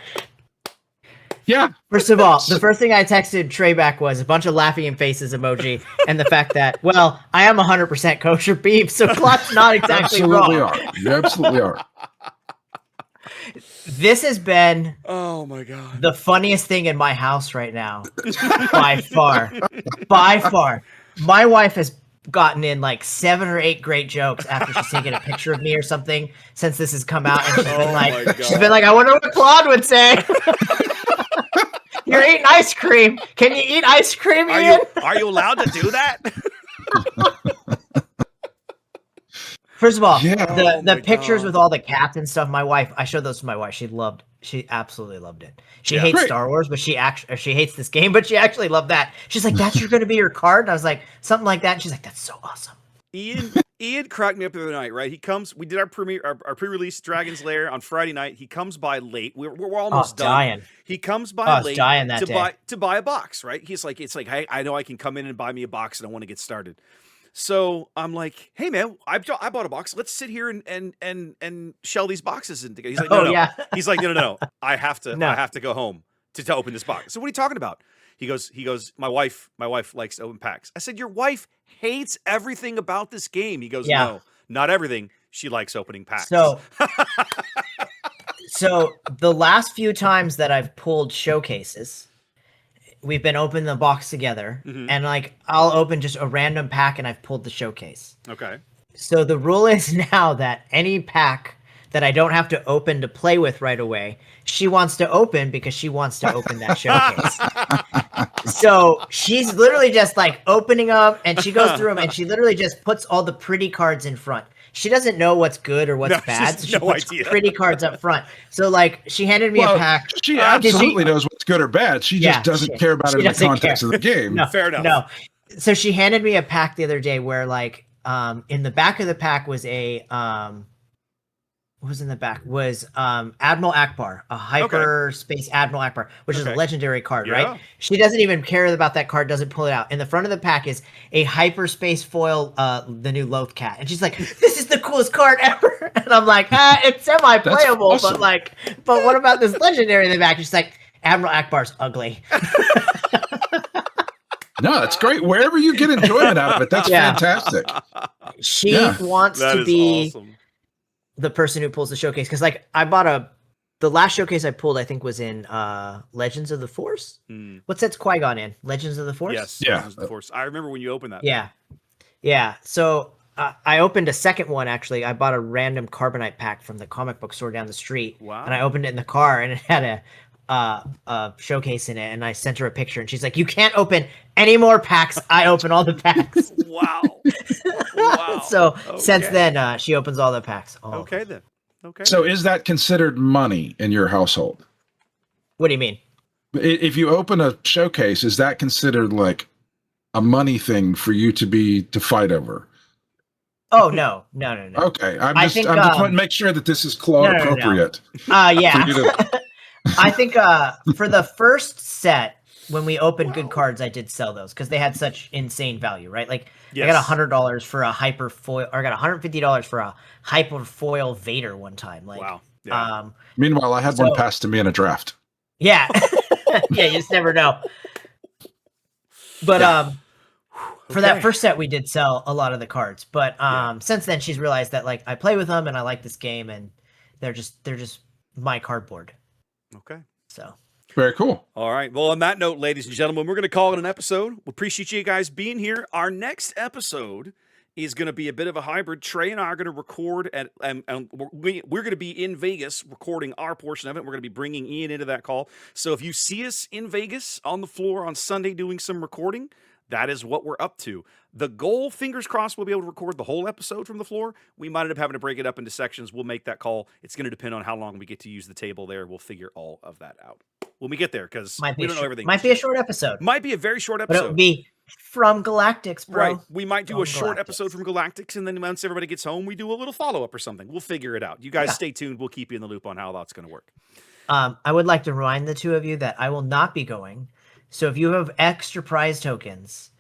Yeah. First of all, the first thing I texted Trey back was a bunch of laughing faces emoji, and the fact that, well, I am 100% kosher beef, so Claude's not exactly absolutely wrong. Are. You absolutely are. This has been Oh my god. the funniest thing in my house right now, by far. By far. My wife has gotten in like 7 or 8 great jokes after she's taken a picture of me or something since this has come out, and she's been like, I wonder what Claude would say. You're eating ice cream. Can you eat ice cream, Ian? Are you allowed to do that? First of all, Yeah. the pictures with all the cats and stuff, my wife, I showed those to my wife. She absolutely loved it. She hates Great. Star Wars, but she hates this game, but she actually loved that. She's like, that's going to be your card? And I was like, something like that. And she's like, that's so awesome. Ian cracked me up the other night, right? We did our pre-release Dragon's Lair on Friday night. He comes by late. We're almost done. Dying. He comes by late to buy a box, right? He's like, hey, I know I can come in and buy me a box and I want to get started. So I'm like, hey man, I bought a box. Let's sit here and shell these boxes in together. He's like, no. Yeah. He's like, no. I have to go home to open this box. So what are you talking about? He goes, my wife likes to open packs. I said, your wife hates everything about this game. He goes, no, not everything. She likes opening packs. So the last few times that I've pulled showcases, we've been opening the box together, and like I'll open just a random pack and I've pulled the showcase. Okay. So the rule is now that any pack that I don't have to open to play with right away, she wants to open because she wants to open that showcase. So she's literally just like opening up, and she goes through them, and she literally just puts all the pretty cards in front. She doesn't know what's good or what's bad, so she puts pretty cards up front. So like she handed me a pack. She absolutely knows what's good or bad. She just doesn't care about it in the context of the game. No, fair enough. No. So she handed me a pack the other day where like in the back of the pack was a what was in the back was Admiral Akbar, a hyperspace Admiral Akbar, which is a legendary card, right? She doesn't even care about that card, doesn't pull it out. In the front of the pack is a hyperspace foil, the new Loth Cat. And she's like, this is the coolest card ever. And I'm like, it's semi-playable, awesome. but what about this legendary in the back? She's like, Admiral Akbar's ugly. No, that's great. Wherever you get enjoyment out of it, that's fantastic. She wants to be the person who pulls the showcase, because like I bought the last showcase I pulled, I think, was in Legends of the Force. What set's Qui-Gon in? Legends of the Force? Yes, Legends of the Force. I remember when you opened that. Yeah. So I opened a second one, actually. I bought a random Carbonite pack from the comic book store down the street. Wow. And I opened it in the car, and it had a showcase in it, and I sent her a picture, and she's like, you can't open any more packs. I open all the packs. Wow. So since then, she opens all the packs. Okay then. Okay. So is that considered money in your household? What do you mean? If you open a showcase, is that considered like a money thing for you to fight over? Oh no. Okay, I'm just wanting to make sure that this is Claude appropriate. Yeah. I think for the first set, when we opened good cards, I did sell those because they had such insane value, right? Like I got $100 for a hyper foil, or I got $150 for a hyper foil Vader one time. Like, wow. Yeah. Meanwhile, I had one passed to me in a draft. Yeah, yeah, you just never know. But for that first set, we did sell a lot of the cards. But since then, she's realized that like I play with them and I like this game, and they're just my cardboard. Okay. So very cool. All right. Well, on that note, ladies and gentlemen, we're going to call it an episode. We appreciate you guys being here. Our next episode is going to be a bit of a hybrid. Trey and I are going to record and we're going to be in Vegas recording our portion of it. We're going to be bringing Ian into that call. So if you see us in Vegas on the floor on Sunday doing some recording, that is what we're up to. The goal, fingers crossed, we'll be able to record the whole episode from the floor. We might end up having to break it up into sections. We'll make that call. It's going to depend on how long we get to use the table there. We'll figure all of that out when we get there, because we don't know everything. Might be a short episode. Might be a very short episode. But it'll be from Galactics, bro. Right. We might do a short episode from Galactics, and then once everybody gets home, we do a little follow-up or something. We'll figure it out. You guys stay tuned. We'll keep you in the loop on how that's going to work. I would like to remind the two of you that I will not be going. So if you have extra prize tokens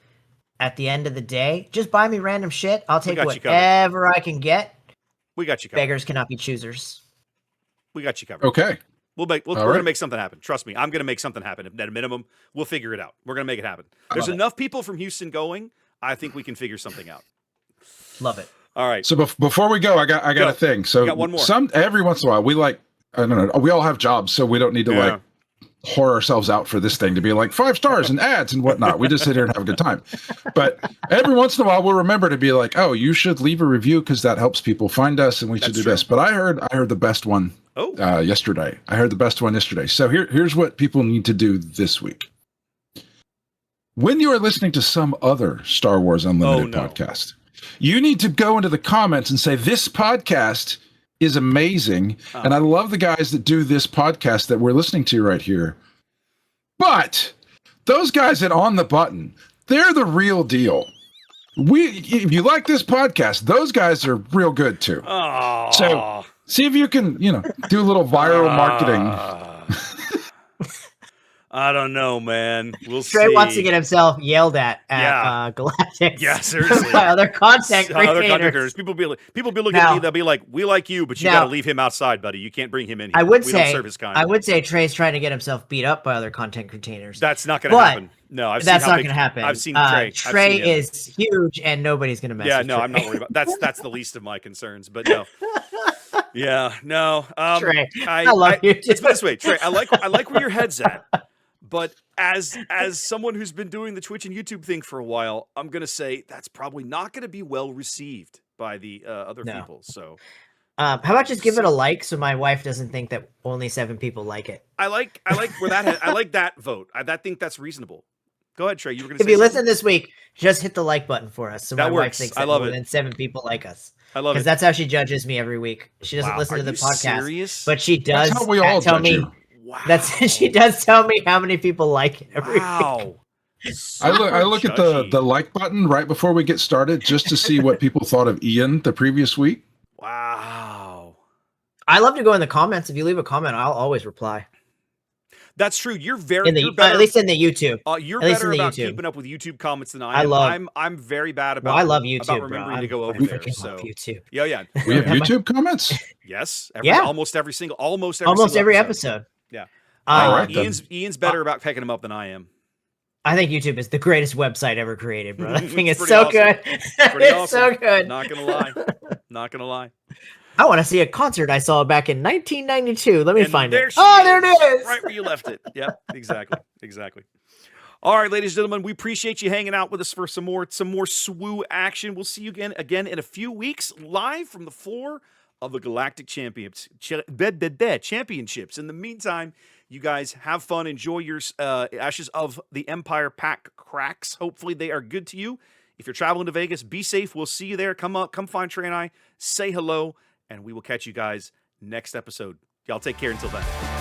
at the end of the day, just buy me random shit. I'll take whatever I can get. We got you covered. Beggars cannot be choosers. We got you covered. Okay. We're going to make something happen. Trust me. I'm going to make something happen. At a minimum, we'll figure it out. We're going to make it happen. There's enough people from Houston going. I think we can figure something out. Love it. All right. So before we go, I got a thing. So got one more. Every once in a while, we like I don't know. We all have jobs, so we don't need to like whore ourselves out for this thing to be like 5 stars and ads and whatnot. We just sit here and have a good time. But every once in a while, we'll remember to be like, oh, you should leave a review because that helps people find us, and we should do this. But I heard the best one yesterday. I heard the best one yesterday. So here's what people need to do this week. When you are listening to some other Star Wars Unlimited podcast, you need to go into the comments and say, this podcast is amazing, and I love the guys that do this podcast that we're listening to right here. But those guys at On the Button, they're the real deal. If you like this podcast, those guys are real good too. So see if you can, do a little viral marketing. I don't know, man. We'll see. Trey wants to get himself yelled at Galactic. Yeah, seriously. By other content creators. People be looking at me. They'll be like, "We like you, but you got to leave him outside, buddy. You can't bring him in here. I would we say, don't serve his kind." I would say Trey's trying to get himself beat up by other content creators. That's not going to happen. No, that's not going to happen. I've seen Trey. Trey is huge, and nobody's going to mess. Yeah, with no, Trey. I'm not worried about. That's the least of my concerns. But no. Yeah, no. Trey, I love you. Let's put it this way, Trey. I like where your head's at. But as someone who's been doing the Twitch and YouTube thing for a while, I'm going to say that's probably not going to be well received by the other people. So, how about just give it a like so my wife doesn't think that only 7 people like it? I like where that I like that vote. I think that's reasonable. Go ahead, Trey. You were going to say if you something? listen this week, just hit the like button for us so my wife thinks that more than 7 people like us. I love it. Because that's how she judges me every week. She doesn't listen to the podcast, serious? but she does That's how we all tell judge me. you. Wow. She does tell me how many people like it every week. I look at the like button right before we get started just to see what people thought of Ian the previous week. Wow. I love to go in the comments. If you leave a comment, I'll always reply. That's true. You're at least in the YouTube. You're better about keeping up with YouTube comments than I am. I'm very bad about. I love YouTube. About remembering to go over there. So YouTube. Yeah. We have YouTube comments. Yes. Almost every episode. Yeah. All right, Ian's better about picking them up than I am. I think YouTube is the greatest website ever created, bro. That thing is so awesome. Good. It's so good. Not gonna lie. I want to see a concert I saw back in 1992. Let me find it. There it is. Right where you left it. Yep, exactly. All right, ladies and gentlemen, we appreciate you hanging out with us for some more SWU action. We'll see you again in a few weeks, live from the floor of the Galactic Championships. In the meantime, you guys have fun. Enjoy your Ashes of the Empire pack cracks. Hopefully they are good to you. If you're traveling to Vegas, be safe. We'll see you there. Come find Trey and I. Say hello, and we will catch you guys next episode. Y'all take care until then.